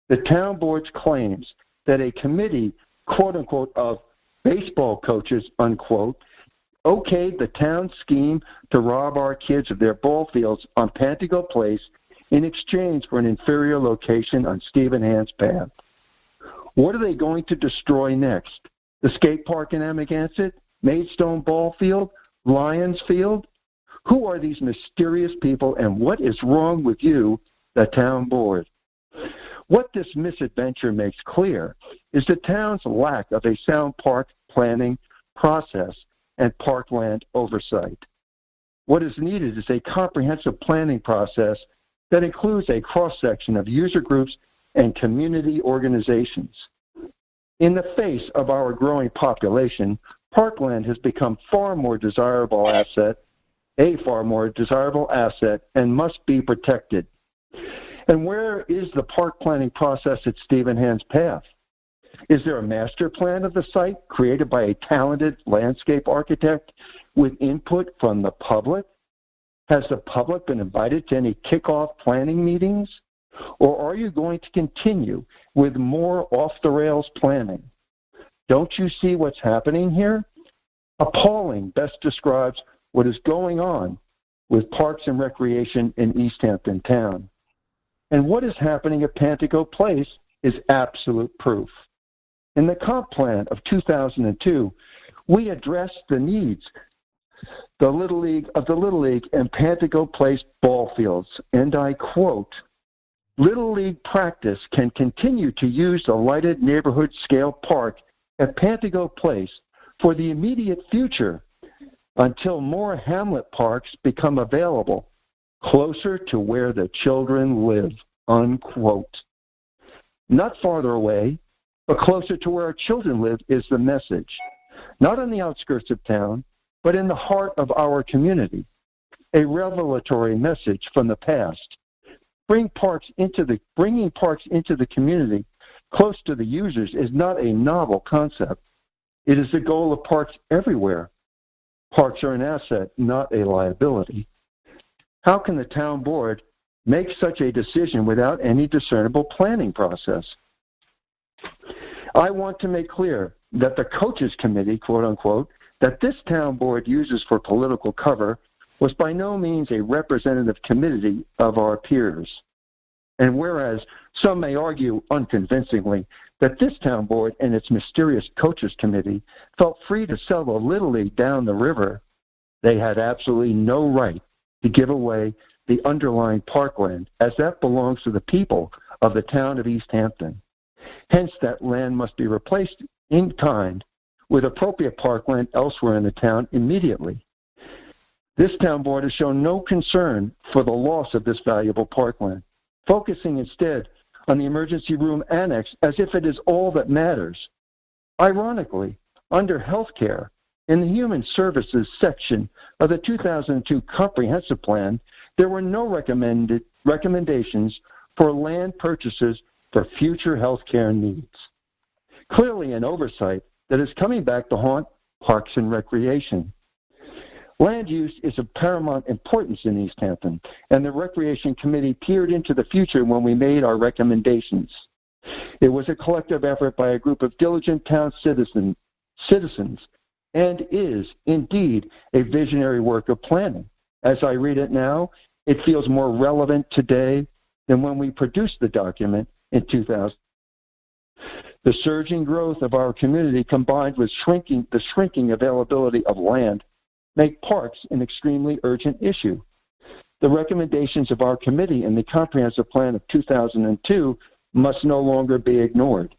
The town board's claims that a committee, quote unquote, of baseball coaches, unquote, okayed the town scheme to rob our kids of their ball fields on Pantego Place in exchange for an inferior location on Stephen Hand's path. What are they going to destroy next? The skate park in Amagansett? Maidstone Ball Field? Lions Field? Who are these mysterious people, and what is wrong with you, the town board? What this misadventure makes clear is the town's lack of a sound park planning process and parkland oversight. What is needed is a comprehensive planning process that includes a cross-section of user groups and community organizations. In the face of our growing population, parkland has become a far more desirable asset, and must be protected. And where is the park planning process at Stephen Hand's Path? Is there a master plan of the site created by a talented landscape architect with input from the public? Has the public been invited to any kickoff planning meetings? Or are you going to continue with more off-the-rails planning? Don't you see what's happening here? Appalling best describes what is going on with parks and recreation in East Hampton Town. And what is happening at Pantego Place is absolute proof. In the comp plan of 2002, we addressed the needs of the Little League and Pantego Place ball fields, and I quote, "Little League practice can continue to use the lighted neighborhood scale park at Pantego Place for the immediate future until more hamlet parks become available closer to where the children live," unquote. Not farther away, but closer to where our children live is the message. Not on the outskirts of town, but in the heart of our community. A revelatory message from the past. Bringing parks into the community close to the users is not a novel concept. It is the goal of parks everywhere. Parks are an asset, not a liability. How can the town board make such a decision without any discernible planning process? I want to make clear that the coaches committee, quote unquote, that this town board uses for political cover was by no means a representative committee of our peers. And whereas some may argue unconvincingly that this town board and its mysterious coaches committee felt free to sell the Little League down the river, they had absolutely no right to give away the underlying parkland, as that belongs to the people of the town of East Hampton. Hence, that land must be replaced in kind with appropriate parkland elsewhere in the town immediately. This town board has shown no concern for the loss of this valuable parkland, focusing instead on the emergency room annex as if it is all that matters. Ironically, under healthcare, in the human services section of the 2002 comprehensive plan, there were no recommendations for land purchases for future healthcare needs. Clearly an oversight that is coming back to haunt parks and recreation. Land use is of paramount importance in East Hampton, and the Recreation Committee peered into the future when we made our recommendations. It was a collective effort by a group of diligent town citizens, and is indeed a visionary work of planning. As I read it now, It feels more relevant today than when we produced the document in 2000. The surging growth of our community combined with the shrinking availability of land make parks an extremely urgent issue. The recommendations of our committee in the Comprehensive Plan of 2002 must no longer be ignored.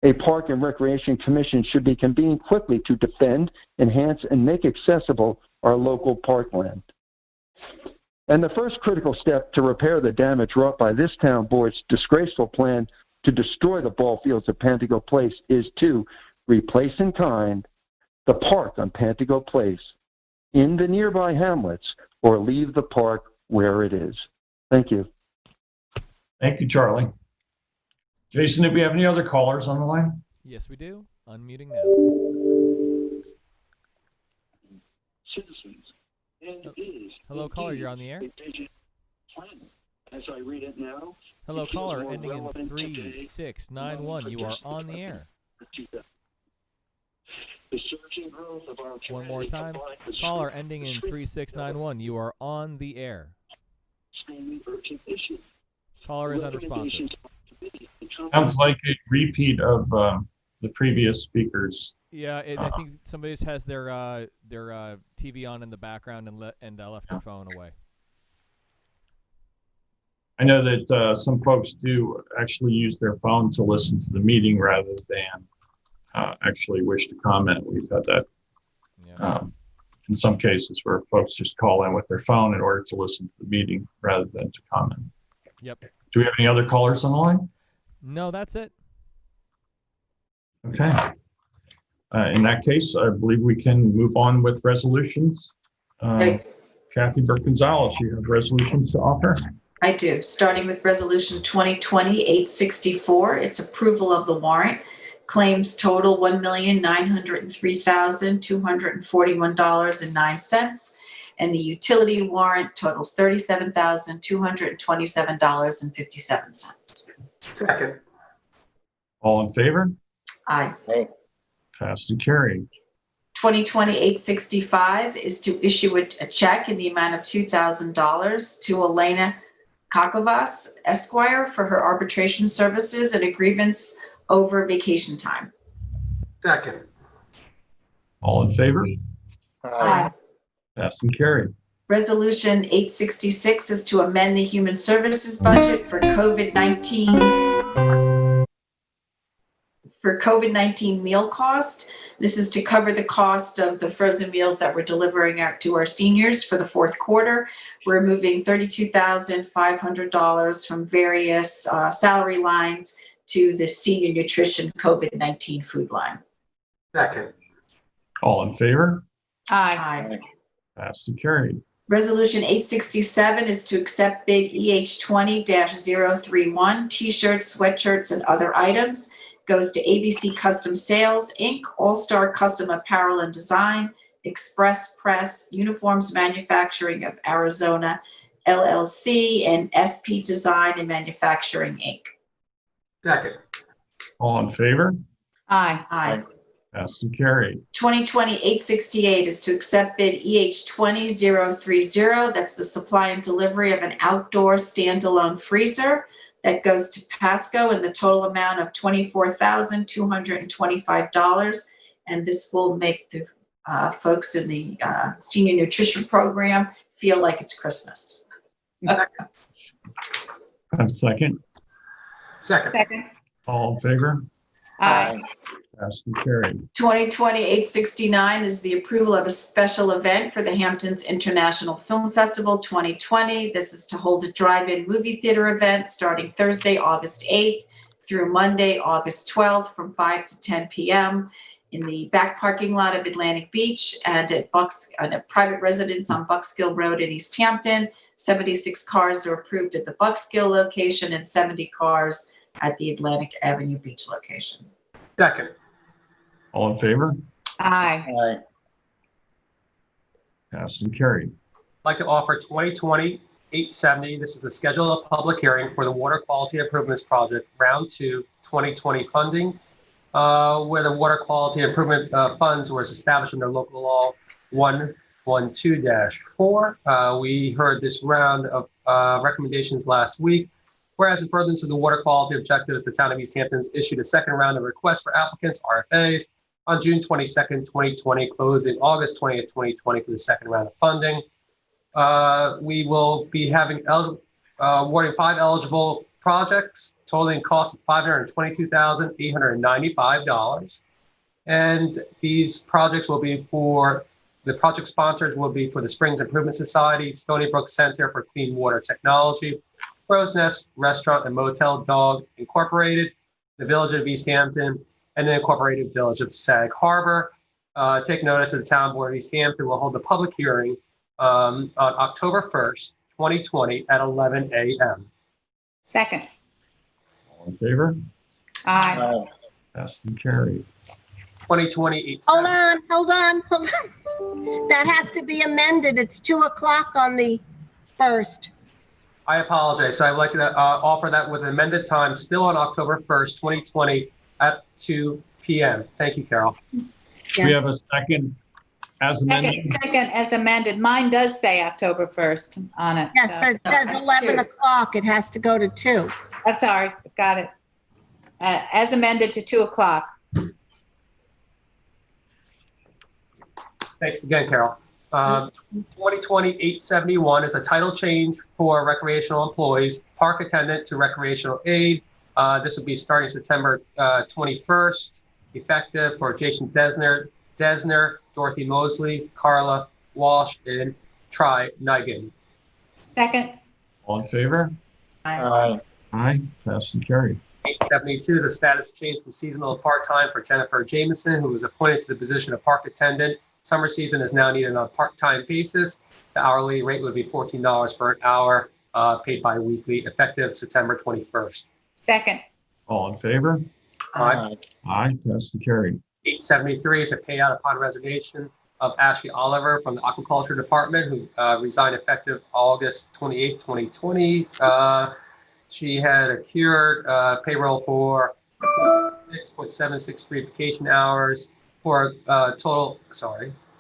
A Park and Recreation Commission should be convened quickly to defend, enhance, and make accessible our local parkland. And the first critical step to repair the damage wrought by this town board's disgraceful plan to destroy the ball fields of Pantago Place is to replace in kind the park on Pantago Place in the nearby hamlets, or leave the park where it is. Thank you. Thank you, Charlie. Jason, do we have any other callers on the line? Yes, we do. Unmuting now. Citizens, and is Hello, caller. You're on the air. As I read it now. Hello, caller. Ending in 3691. You are on the air. The surging growth of our One more time. Caller ending in 3691. You are on the air. Urgent issue. Caller is unresponsive. Sounds like a repeat of the previous speakers. Yeah, I think somebody just has their TV on in the background and left their phone away. I know that some folks do actually use their phone to listen to the meeting rather than actually wish to comment. We've had that in some cases where folks just call in with their phone in order to listen to the meeting rather than to comment. Yep. Do we have any other callers on the line? No, that's it. Okay. In that case, I believe we can move on with resolutions. Kathy Burke-Gonzalez, you have resolutions to offer? I do, starting with Resolution 2020-864. It's approval of the warrant. Claims total $1,903,241.09, and the utility warrant totals $37,227.57. Second. All in favor? Aye. Passed and carried. 2020-865 is to issue a check in the amount of $2,000 to Elena Kakovas, Esquire, for her arbitration services and a grievance over vacation time. Second. All in favor? Aye. Passed and carried. Resolution 866 is to amend the human services budget for COVID-19 meal cost. This is to cover the cost of the frozen meals that we're delivering out to our seniors for the fourth quarter. We're moving $32,500 from various salary lines to the senior nutrition COVID-19 food line. Second. All in favor? Aye. Passed and carried. Resolution 867 is to accept bid EH20-031 t-shirts, sweatshirts, and other items. Goes to ABC Custom Sales, Inc., All-Star Custom Apparel and Design, Express Press, Uniforms Manufacturing of Arizona, LLC, and SP Design and Manufacturing, Inc. Second. All in favor? Aye. Passed and carried. 2020-868 is to accept bid EH20-030. That's the supply and delivery of an outdoor standalone freezer. That goes to Pasco in the total amount of $24,225. And this will make the folks in the senior nutrition program feel like it's Christmas. Second. Second. All in favor? Aye. Passed and carried. 2020-869 is the approval of a special event for the Hamptons International Film Festival 2020. This is to hold a drive-in movie theater event starting Thursday, August 8th through Monday, August 12th from 5 to 10 p.m. in the back parking lot of Atlantic Beach and at a private residence on Buckskill Road in East Hampton. 76 cars are approved at the Buckskill location and 70 cars at the Atlantic Avenue Beach location. Second. All in favor? Aye. Passed and carried. I'd like to offer 2020-870. This is a schedule of public hearing for the Water Quality Improvements Project, Round 2, 2020 funding, where the Water Quality Improvement Funds was established under Local Law 12-4. We heard this round of recommendations last week. Whereas in furtherance of the water quality objectives, the town of East Hampton issued a second round of requests for applicants, RFAs, on June 22nd, 2020, closing August 20th, 2020 for the second round of funding. We will be having awarding 5 eligible projects, totaling cost of $522,895. And these projects will be for, the project sponsors will be for the Springs Improvement Society, Stony Brook Center for Clean Water Technology, Crow's Nest Restaurant and Motel Dog Incorporated, the Village of East Hampton, and the Incorporated Village of Sag Harbor. Take notice that the Town Board of East Hampton will hold a public hearing on October 1st, 2020 at 11 a.m. Second. All in favor? Aye. Passed and carried. 2020. Hold on. That has to be amended. It's 2:00 on the 1st. I apologize. So I'd like to offer that with an amended time still on October 1st, 2020 at 2 p.m. Thank you, Carol. We have a second as amended. Second as amended. Mine does say October 1st on it. Yes, so- but it says 11 o'clock. It has to go to 2. I'm sorry, got it. As amended to 2:00. Thanks again, Carol. 2020-871 is a title change for recreational employees, park attendant to recreational aide. This will be starting September 21st, effective for Jason Desner, Dorothy Mosley, Carla Walsh, and Tri Nigan. Second. All in favor? Aye. Aye. Passed and carried. 872 is a status change from seasonal to part-time for Jennifer Jameson, who was appointed to the position of park attendant. Summer season is now needed on a part-time basis. The hourly rate would be $14 per hour, paid bi-weekly, effective September 21st. Second. All in favor? Aye. Aye. Passed and carried. 873 is a payout upon resignation of Ashley Oliver from the Aquaculture Department, who resigned effective August 28, 2020. She had accrued payroll for 6.763 vacation hours for total,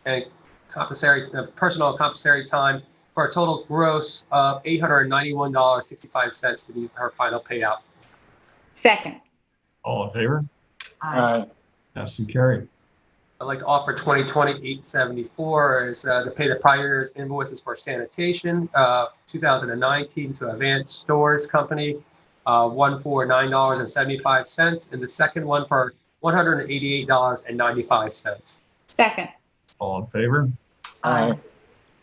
and compensatory, personal compensatory time for a total gross of $891.65 to be her final payout. Second. All in favor? Aye. Passed and carried. I'd like to offer 2020-874 is to pay the prior year's invoices for sanitation, 2019 to Advanced Stores Company, one for $9.75, and the second one for $188.95. Second. All in favor? Aye.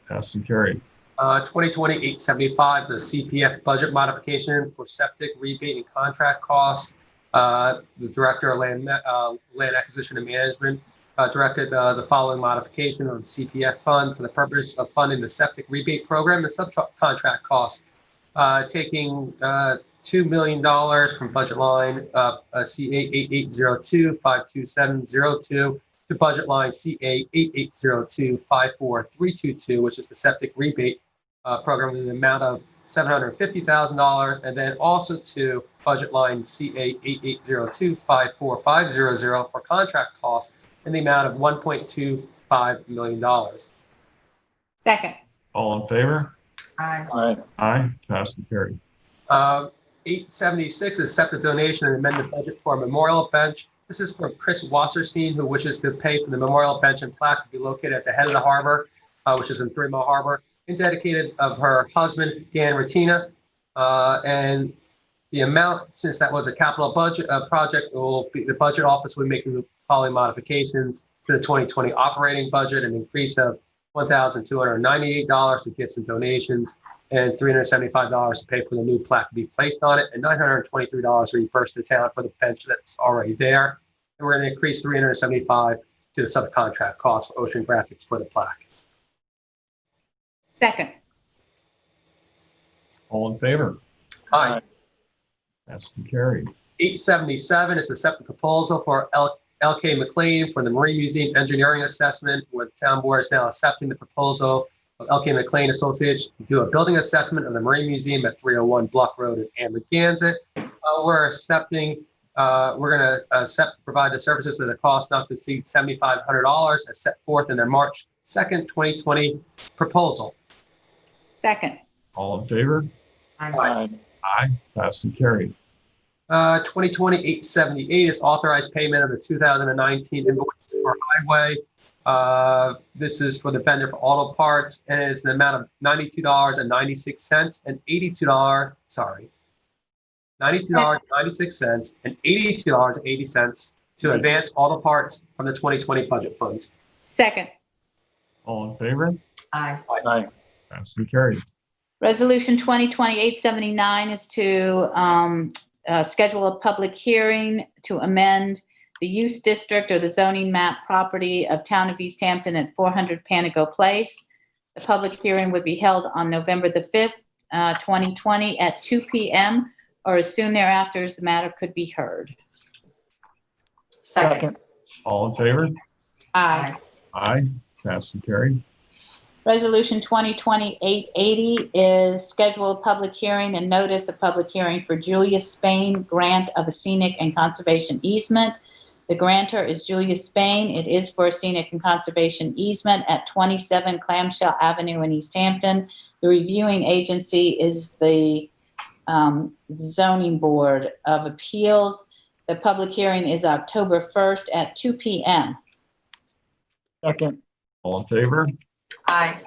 Passed and carried. 2020-875, the CPF budget modification for septic rebate and contract costs. The Director of Land Acquisition and Management directed the following modification of the CPF fund for the purpose of funding the septic rebate program and subcontract costs, taking $2 million from budget line CA8802-52702 to budget line CA8802-54322, which is the septic rebate program in the amount of $750,000, and then also to budget line CA8802-54500 for contract costs in the amount of $1.25 million. Second. All in favor? Aye. Aye. Aye. Passed and carried. 876 is accept a donation and amended budget for a memorial bench. This is from Chris Wasserstein, who wishes to pay for the memorial bench and plaque to be located at the head of the harbor, which is in 3 Mile Harbor, and dedicated of her husband, Dan Retina. And the amount, since that was a capital budget project, will be the budget office will be making the following modifications to the 2020 operating budget: an increase of $1,298 for gifts and donations, and $375 to pay for the new plaque to be placed on it, and $923 reimbursed to the town for the bench that's already there. And we're going to increase $375 to the subcontract cost for Ocean Graphics for the plaque. Second. All in favor? Aye. Passed and carried. 877 is the accept the proposal for LK McLean for the Marine Museum Engineering Assessment, where the town board is now accepting the proposal of LK McLean Associates to do a building assessment of the Marine Museum at 301 Bluck Road in Amagansett. We're going to provide the services at a cost not to exceed $7,500 as set forth in their March 2nd, 2020 proposal. Second. All in favor? Aye. Aye. Passed and carried. 2020-878 is authorized payment of the 2019 invoices for highway. This is for the vendor for auto parts, and it's the amount of $92.96 and $82. $92.96 and $82.80 to advance auto parts from the 2020 budget funds. Second. All in favor? Aye. Aye. Passed and carried. Resolution 2020-879 is to schedule a public hearing to amend the use district or the zoning map property of Town of East Hampton at 400 Panago Place. The public hearing would be held on November the 5th, 2020 at 2 p.m. or as soon thereafter as the matter could be heard. Second. All in favor? Aye. Aye. Passed and carried. Resolution 2020-880 is schedule a public hearing and notice a public hearing for Julius Spain grant of a scenic and conservation easement. The grantor is Julius Spain. It is for a scenic and conservation easement at 27 Clamshell Avenue in East Hampton. The reviewing agency is the Zoning Board of Appeals. The public hearing is October 1st at 2 p.m. Second. All in favor? Aye.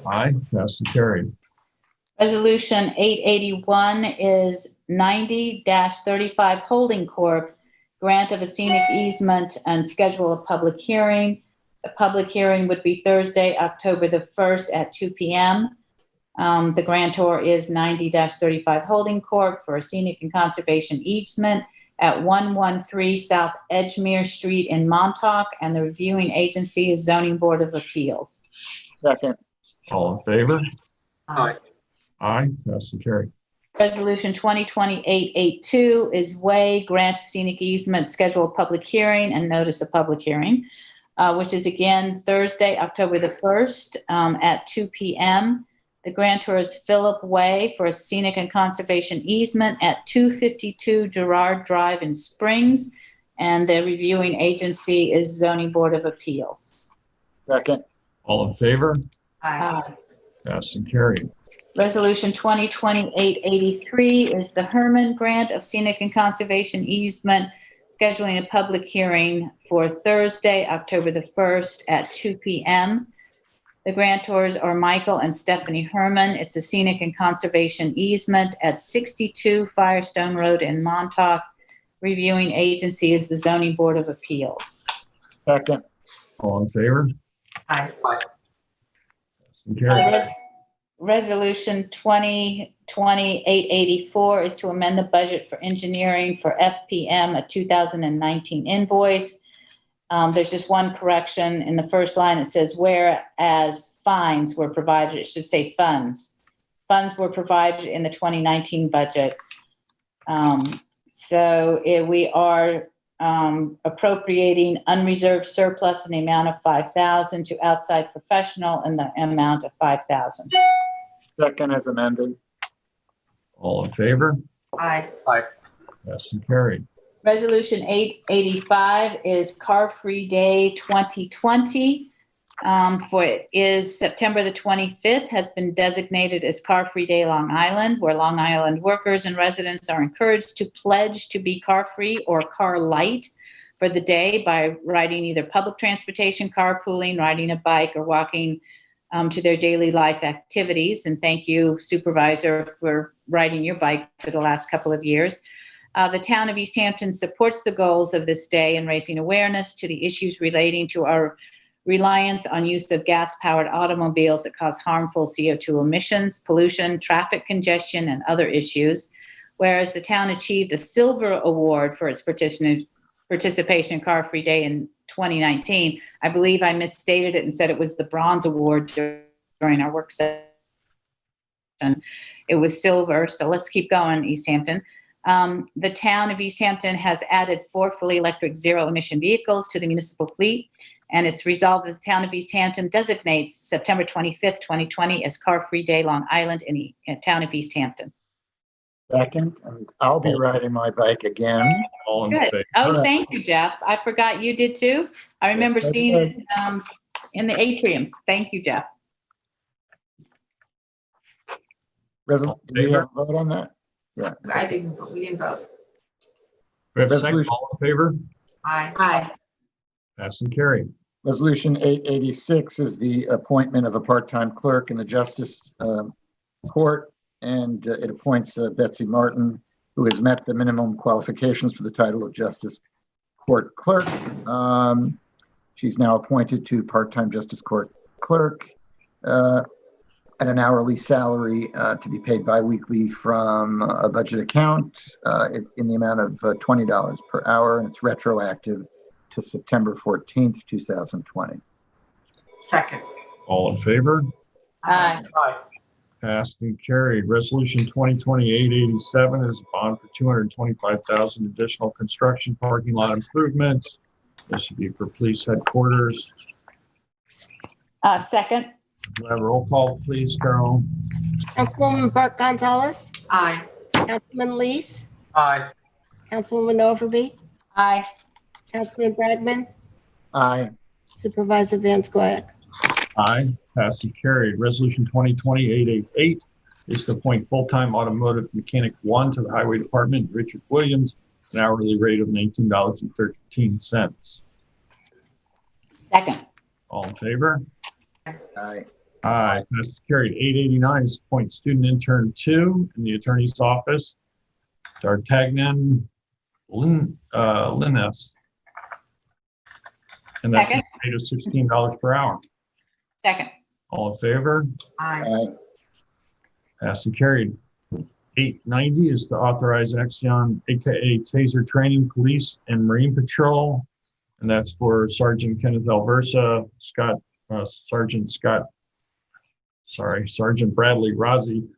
Aye. Passed and carried. Resolution 881 is 90-35 Holding Corp. Grant of a scenic easement and schedule a public hearing. The public hearing would be Thursday, October the 1st at 2 p.m. The grantor is 90-35 Holding Corp. For a scenic and conservation easement at 113 South Edgemere Street in Montauk, and the reviewing agency is Zoning Board of Appeals. Second. All in favor? Aye. Aye. Passed and carried. Resolution 2020-882 is Way Grant of Scenic Easement, schedule a public hearing and notice a public hearing, which is again Thursday, October the 1st at 2 p.m. The grantor is Philip Way for a scenic and conservation easement at 252 Girard Drive in Springs, and the reviewing agency is Zoning Board of Appeals. Second. All in favor? Aye. Passed and carried. Resolution 2020-883 is the Herman Grant of Scenic and Conservation Easement, scheduling a public hearing for Thursday, October the 1st at 2 p.m. The grantors are Michael and Stephanie Herman. It's a scenic and conservation easement at 62 Firestone Road in Montauk. Reviewing agency is the Zoning Board of Appeals. Second. All in favor? Aye. Passed and carried. Resolution 2020-884 is to amend the budget for engineering for FPM, a 2019 invoice. There's just one correction in the first line. It says, whereas fines were provided, it should say funds. Funds were provided in the 2019 budget. We are appropriating unreserved surplus in the amount of $5,000 to outside professional in the amount of $5,000. Second as amended. All in favor? Aye. Aye. Passed and carried. Resolution 885 is Car Free Day 2020. For it is September the 25th has been designated as Car Free Day Long Island, where Long Island workers and residents are encouraged to pledge to be car free or car light for the day by riding either public transportation, carpooling, riding a bike, or walking to their daily life activities. And thank you, Supervisor, for riding your bike for the last couple of years. The town of East Hampton supports the goals of this day in raising awareness to the issues relating to our reliance on use of gas-powered automobiles that cause harmful CO2 emissions, pollution, traffic congestion, and other issues. Whereas the town achieved a silver award for its participation in Car Free Day in 2019. I believe I misstated it and said it was the bronze award during our work session. It was silver, so let's keep going, East Hampton. The town of East Hampton has added 4 fully electric zero-emission vehicles to the municipal fleet, and it's resolved that the town of East Hampton designates September 25th, 2020 as Car Free Day Long Island in the town of East Hampton. Second, and I'll be riding my bike again. All in Good. favor? Oh, thank you, Jeff. I forgot you did too. I remember Yes, I seeing did. it in the atrium. Thank you, Jeff. Do we have a vote on that? Yeah. I didn't, we didn't vote. We have a second. All in favor? Aye. Aye. Pass and carry. Resolution 886 is the appointment of a part-time clerk in the Justice Court, and it appoints Betsy Martin, who has met the minimum qualifications for the title of Justice Court Clerk. She's now appointed to part-time Justice Court Clerk at an hourly salary to be paid biweekly from a budget account in the amount of $20 per hour, and it's retroactive to September 14th, 2020. Second. All in favor? Aye. Aye. Passed and carried. Resolution 2020-887 is a bond for $225,000 additional construction parking lot improvements. This should be for police headquarters. Second. We'll have a roll call, please, Carol. Councilwoman Burke Gonzalez, Aye. Councilman Lees, Aye. Councilwoman Overby, Aye. Councilman Bragman, Aye. Supervisor Van Scoyac. Aye. Passed and carried. Resolution 2020-888 is to appoint full-time automotive mechanic 1 to the Highway Department, Richard Williams, an hourly rate of $19.13. Second. All in favor? Aye. Aye. Passed and carried. 889 is to appoint student intern 2 in the attorney's office, D'Artagnan Linnes. And that's a Second. rate of $16 per hour. Second. All in favor? Aye. Aye. Passed and carried. 890 is to authorize Axion, aka Taser Training Police and Marine Patrol, and that's for Sergeant Kenneth Alversa, Sergeant Bradley Rozzi,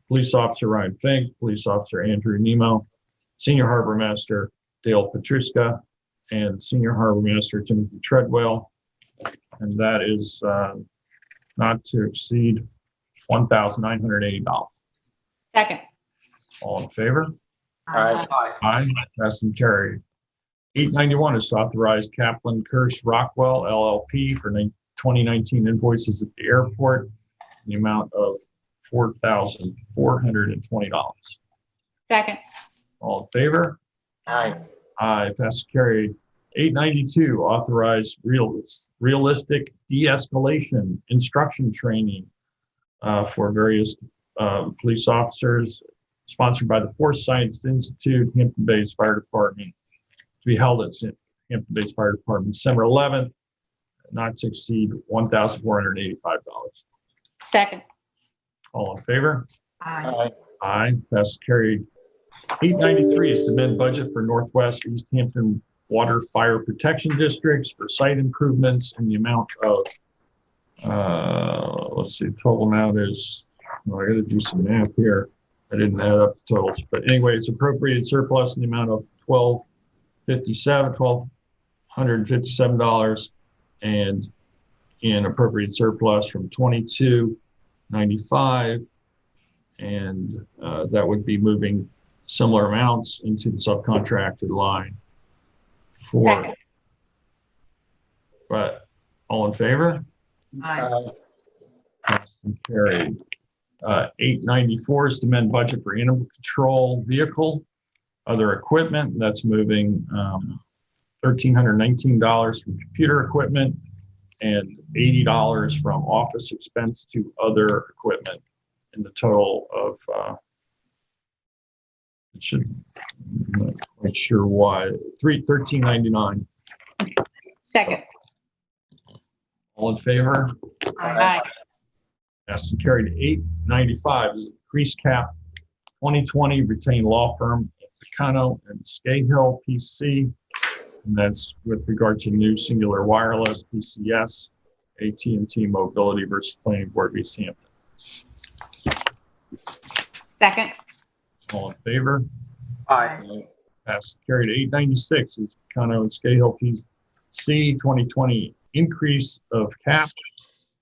Police Officer Ryan Fink, Police Officer Andrew Nemo, Senior Harbor Master Dale Petruska, and Senior Harbor Master Timothy Treadwell, and that is not to exceed $1,980. Second. All in favor? Aye. Aye. Passed and carried. 891 is to authorize Kaplan Kirsch Rockwell LLP for 2019 invoices at the airport in the amount of $4,420. Second. All in favor? Aye. Aye. Passed and carried. 892, authorize realistic de-escalation instruction training for various police officers, sponsored by the Force Science Institute, Hampton Bays Fire Department, to be held at Hampton Bays Fire Department December 11th, not to exceed $1,485. Second. All in favor? Aye. Aye. Passed carried. 893 is to amend budget for Northwest East Hampton Water Fire Protection Districts for site improvements in the amount of, let's see, total amount is, well, I got to do some math here. I didn't add up the totals, but anyway, it's appropriated surplus in the amount of $1,257, and in appropriated surplus from $22.95, and that would be moving similar amounts into the subcontracted line. Second. But all in favor? Aye. Passed and carried. 894 is to amend budget for animal control vehicle, other equipment. That's moving $1,319 from computer equipment and $80 from office expense to other equipment, in the total of it should, I'm not quite sure why, $1,399. Second. All in favor? Aye. Passed and carried. 895 is increased cap 2020 retained law firm Picano and Scahill PC, and that's with regard to new Singular Wireless PCS, AT&T Mobility versus Planning Board of East Hampton. Second. All in favor? Aye. Passed and carried. 896 is Picano and Scahill PC 2020 increase of cap,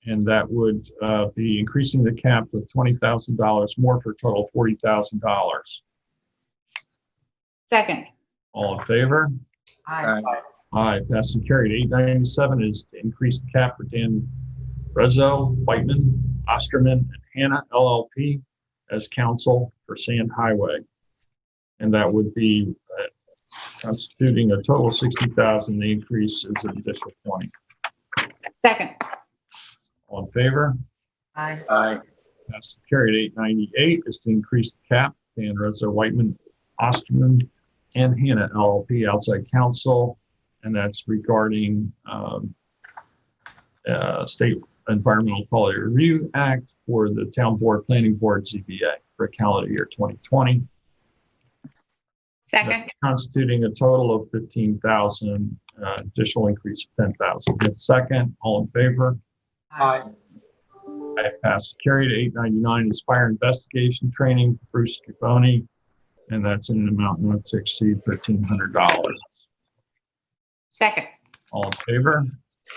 and that would be increasing the cap with $20,000 more for a total of $40,000. Second. All in favor? Aye. Aye, passed and carried. 897 is to increase the cap for Dan Rezzo, Whiteman, Osterman, and Hannah LLP as counsel for Sand Highway. And that would be constituting a total of 60,000. The increase is an additional 20. Second. All in favor? Aye. Aye. Passed and carried. 898 is to increase the cap. Dan Rezzo, Whiteman, Osterman, and Hannah LLP outside counsel. And that's regarding State Environmental Quality Review Act for the Town Board, Planning Board, ZBA for calendar year 2020. Second. That's constituting a total of 15,000, additional increase of 10,000. Get second. All in favor? Aye. Aye. Passed. Carried. 899 is fire investigation training. Bruce Scavone, and that's in an amount not to exceed $1,300. Second. All in favor?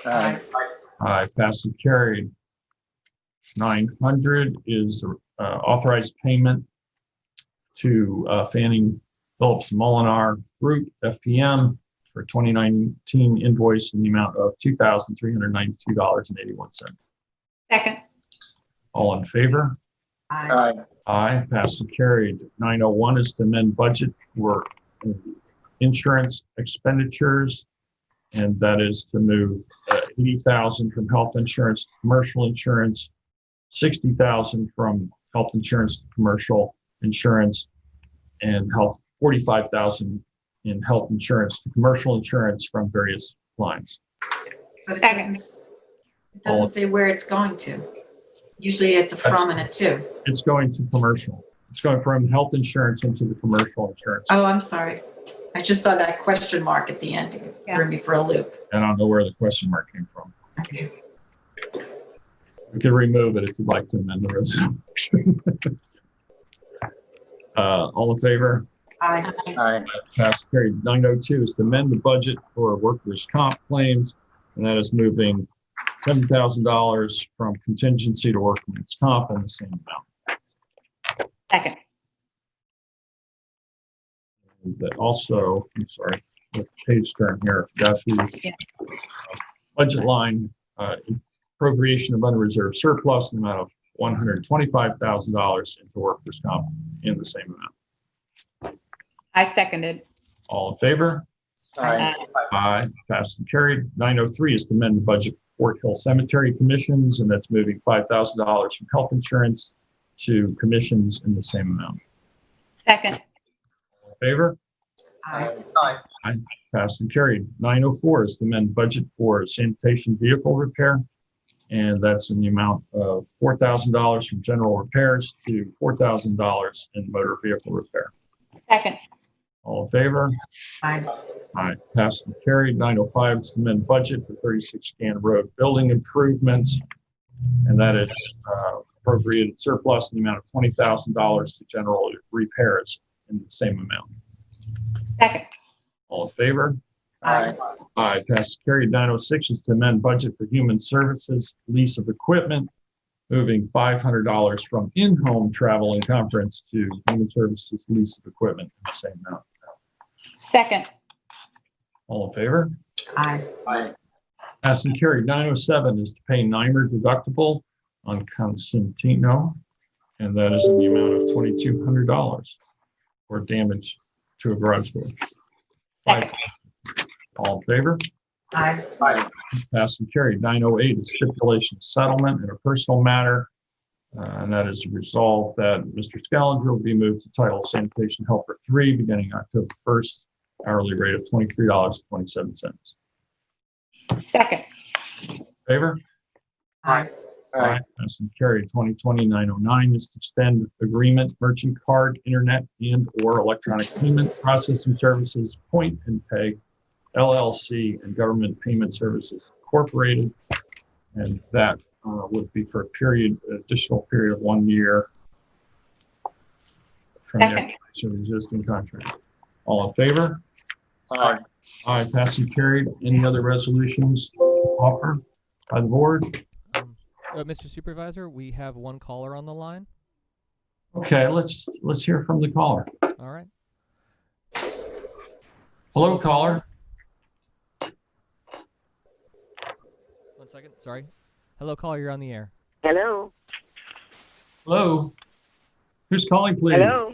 Aye. Aye. Passed and carried. 900 is authorized payment to Fanning Phillips Molinar Group, FPM, for 2019 invoice in the amount of $2,392.81. Second. All in favor? Aye. Aye. Passed and carried. 901 is to amend budget for insurance expenditures, and that is to move 80,000 from health insurance to commercial insurance, 60,000 from health insurance to commercial insurance, and 45,000 in health insurance to commercial insurance from various lines. But it doesn't say where it's going to. Usually it's a from and a to. It's going to commercial. It's going from health insurance into the commercial insurance. Oh, I'm sorry. I just saw that question mark at the end. It threw me for a loop. I don't know where the question mark came from. Okay. We can remove it if you'd like to amend the resolution. All in favor? Aye. Aye. Passed, carried. 902 is to amend the budget for workers' comp claims, and that is moving $7,000 from contingency to workman's comp in the same amount. Second. And that also, I'm sorry, the page turn here. Got the budget line appropriation of unreserved surplus in the amount of $125,000 into workers' comp in the same amount. I seconded. All in favor? Aye. Aye. Passed and carried. 903 is to amend the budget for Fort Hill Cemetery commissions, and that's moving $5,000 from health insurance to commissions in the same amount. Second. All in favor? Aye. Aye. Passed and carried. 904 is to amend budget for sanitation vehicle repair, and that's in the amount of $4,000 from general repairs to $4,000 in motor vehicle repair. Second. All in favor? Aye. Aye. Passed and carried. 905 is to amend budget for 36 Scan Road building improvements, and that is appropriated surplus in the amount of $20,000 to general repairs in the same amount. Second. All in favor? Aye. Aye. Passed and carried. 906 is to amend budget for human services lease of equipment, moving $500 from in-home travel and conference to human services lease of equipment in the same amount. Second. All in favor? Aye. Aye. Passed and carried. 907 is to pay NYMER deductible on Constantino, and that is in the amount of $2,200 for damage to a garage door. Second. All in favor? Aye. Aye. Passed and carried. 908 is stipulation of settlement in a personal matter, and that is resolved that Mr. Scaliger will be moved to title Sanitation Helper 3 beginning October 1st, hourly rate of $23.27. Second. Favor? Aye. Aye. Passed and carried. 2020-909 is to extend agreement merchant card, internet, and or electronic payment processing services, Point and Pay LLC, and Government Payment Services Incorporated, and that would be for a period, additional period of 1 year from the expiration of the existing contract. All in favor? Aye. Aye. Passed and carried. Any other resolutions to offer by the board? Mr. Supervisor, we have one caller on the line. Okay, let's hear from the caller. All right. Hello, caller. 1 second. Sorry. Hello, caller. You're on the air. Hello. Hello. Who's calling, please? Hello.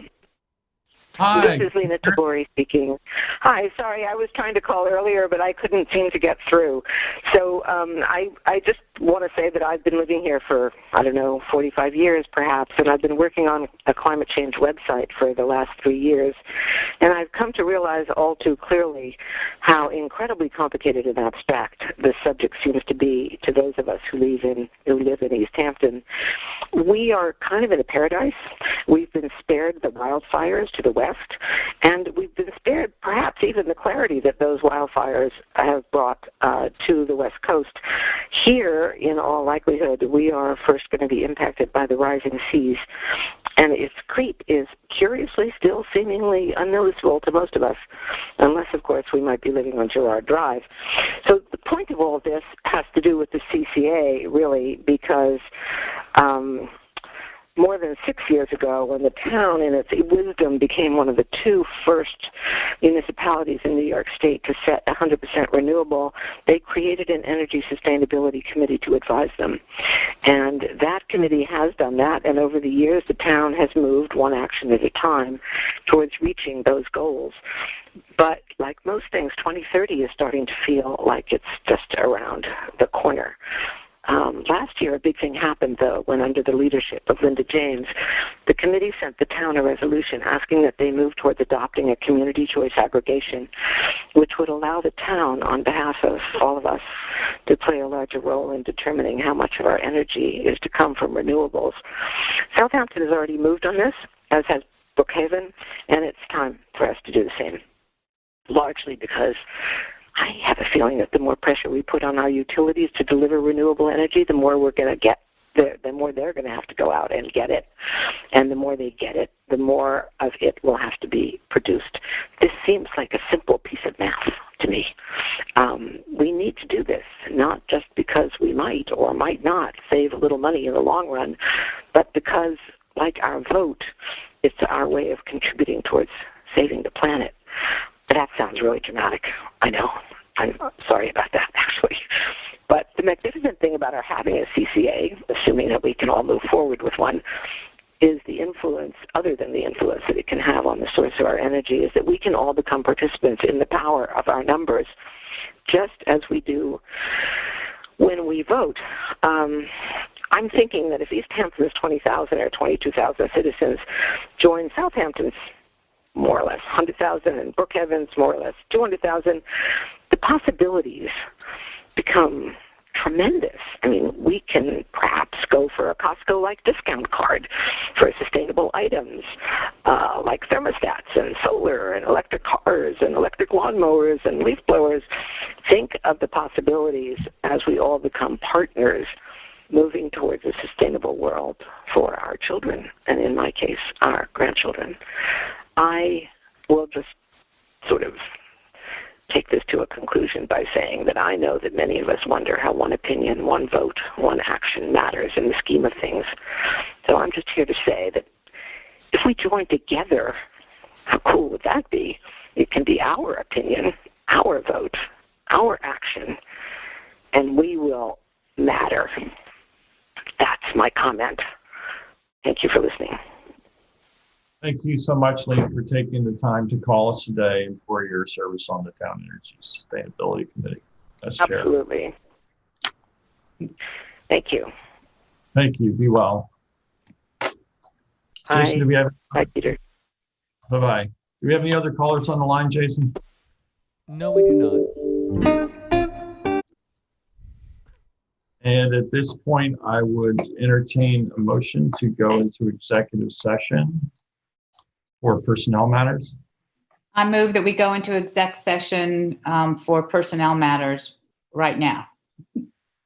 Hi. This is Lena Tabori speaking. Hi, sorry, I was trying to call earlier, but I couldn't seem to get through. So I just want to say that I've been living here for, 45 years perhaps, and I've been working on a climate change website for the last 3 years. And I've come to realize all too clearly how incredibly complicated and abstract this subject seems to be to those of us who live in East Hampton. We are kind of in a paradise. We've been spared the wildfires to the west, and we've been spared perhaps even the clarity that those wildfires have brought to the west coast. Here, in all likelihood, we are first going to be impacted by the rising seas, and its creep is curiously still seemingly unnoticeable to most of us, unless, of course, we might be living on Girard Drive. So the point of all of this has to do with the CCA, really, because more than 6 years ago, when the town, in its wisdom, became one of the 2 first municipalities in New York State to set 100% renewable, they created an energy sustainability committee to advise them. And that committee has done that, and over the years, the town has moved one action at a time towards reaching those goals. But like most things, 2030 is starting to feel like it's just around the corner. Last year, a big thing happened, though, when under the leadership of Linda James, the committee sent the town a resolution asking that they move towards adopting a community choice aggregation, which would allow the town, on behalf of all of us, to play a larger role in determining how much of our energy is to come from renewables. Southampton has already moved on this, as has Brookhaven, and it's time for us to do the same, largely because I have a feeling that the more pressure we put on our utilities to deliver renewable energy, the more we're going to get, the more they're going to have to go out and get it. And the more they get it, the more of it will have to be produced. This seems like a simple piece of math to me. We need to do this, not just because we might or might not save a little money in the long run, but because, like our vote, it's our way of contributing towards saving the planet. That sounds really dramatic. I know. I'm sorry about that, actually. But the magnificent thing about our having a CCA, assuming that we can all move forward with one, is the influence, other than the influence that it can have on the source of our energy, is that we can all become participants in the power of our numbers, just as we do when we vote. I'm thinking that if East Hampton's 20,000 or 22,000 citizens join Southampton's more or less 100,000, and Brookhaven's more or less 200,000, the possibilities become tremendous. I mean, we can perhaps go for a Costco-like discount card for sustainable items like thermostats and solar and electric cars and electric lawnmowers and leaf blowers. Think of the possibilities as we all become partners moving towards a sustainable world for our children, and in my case, our grandchildren. I will just sort of take this to a conclusion by saying that I know that many of us wonder how one opinion, one vote, one action matters in the scheme of things. So I'm just here to say that if we join together, how cool would that be? It can be our opinion, our vote, our action, and we will matter. That's my comment. Thank you for listening. Thank you so much, Lee, for taking the time to call us today and for your service on the Town Energy Sustainability Committee as chair. Absolutely. Thank you. Thank you. Be well. Hi. Jason, do we have? Bye, Peter. Bye-bye. Do we have any other callers on the line, Jason? No, we do not. And at this point, I would entertain a motion to go into executive session for personnel matters. I move that we go into exec session for personnel matters right now.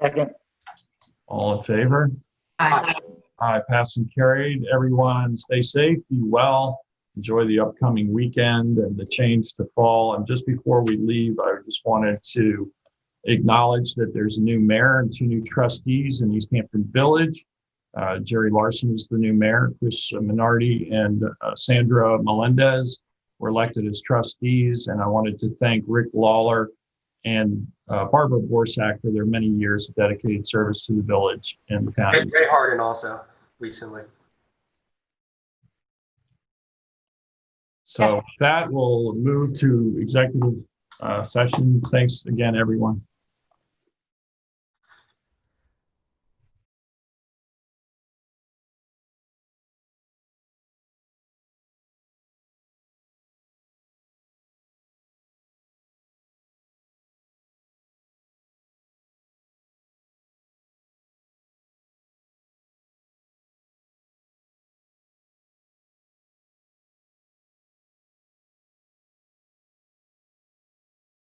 Second. All in favor? Aye. Aye, passed and carried. Everyone stay safe, be well, enjoy the upcoming weekend and the change to fall. And just before we leave, I just wanted to acknowledge that there's a new mayor and 2 new trustees in East Hampton Village. Jerry Larson is the new mayor. Chris Minardi and Sandra Melendez were elected as trustees. And I wanted to thank Rick Lawler and Barbara Borsak for their many years of dedicated service to the village and the town. Ray Harden also recently. So that will move to executive session. Thanks again, everyone.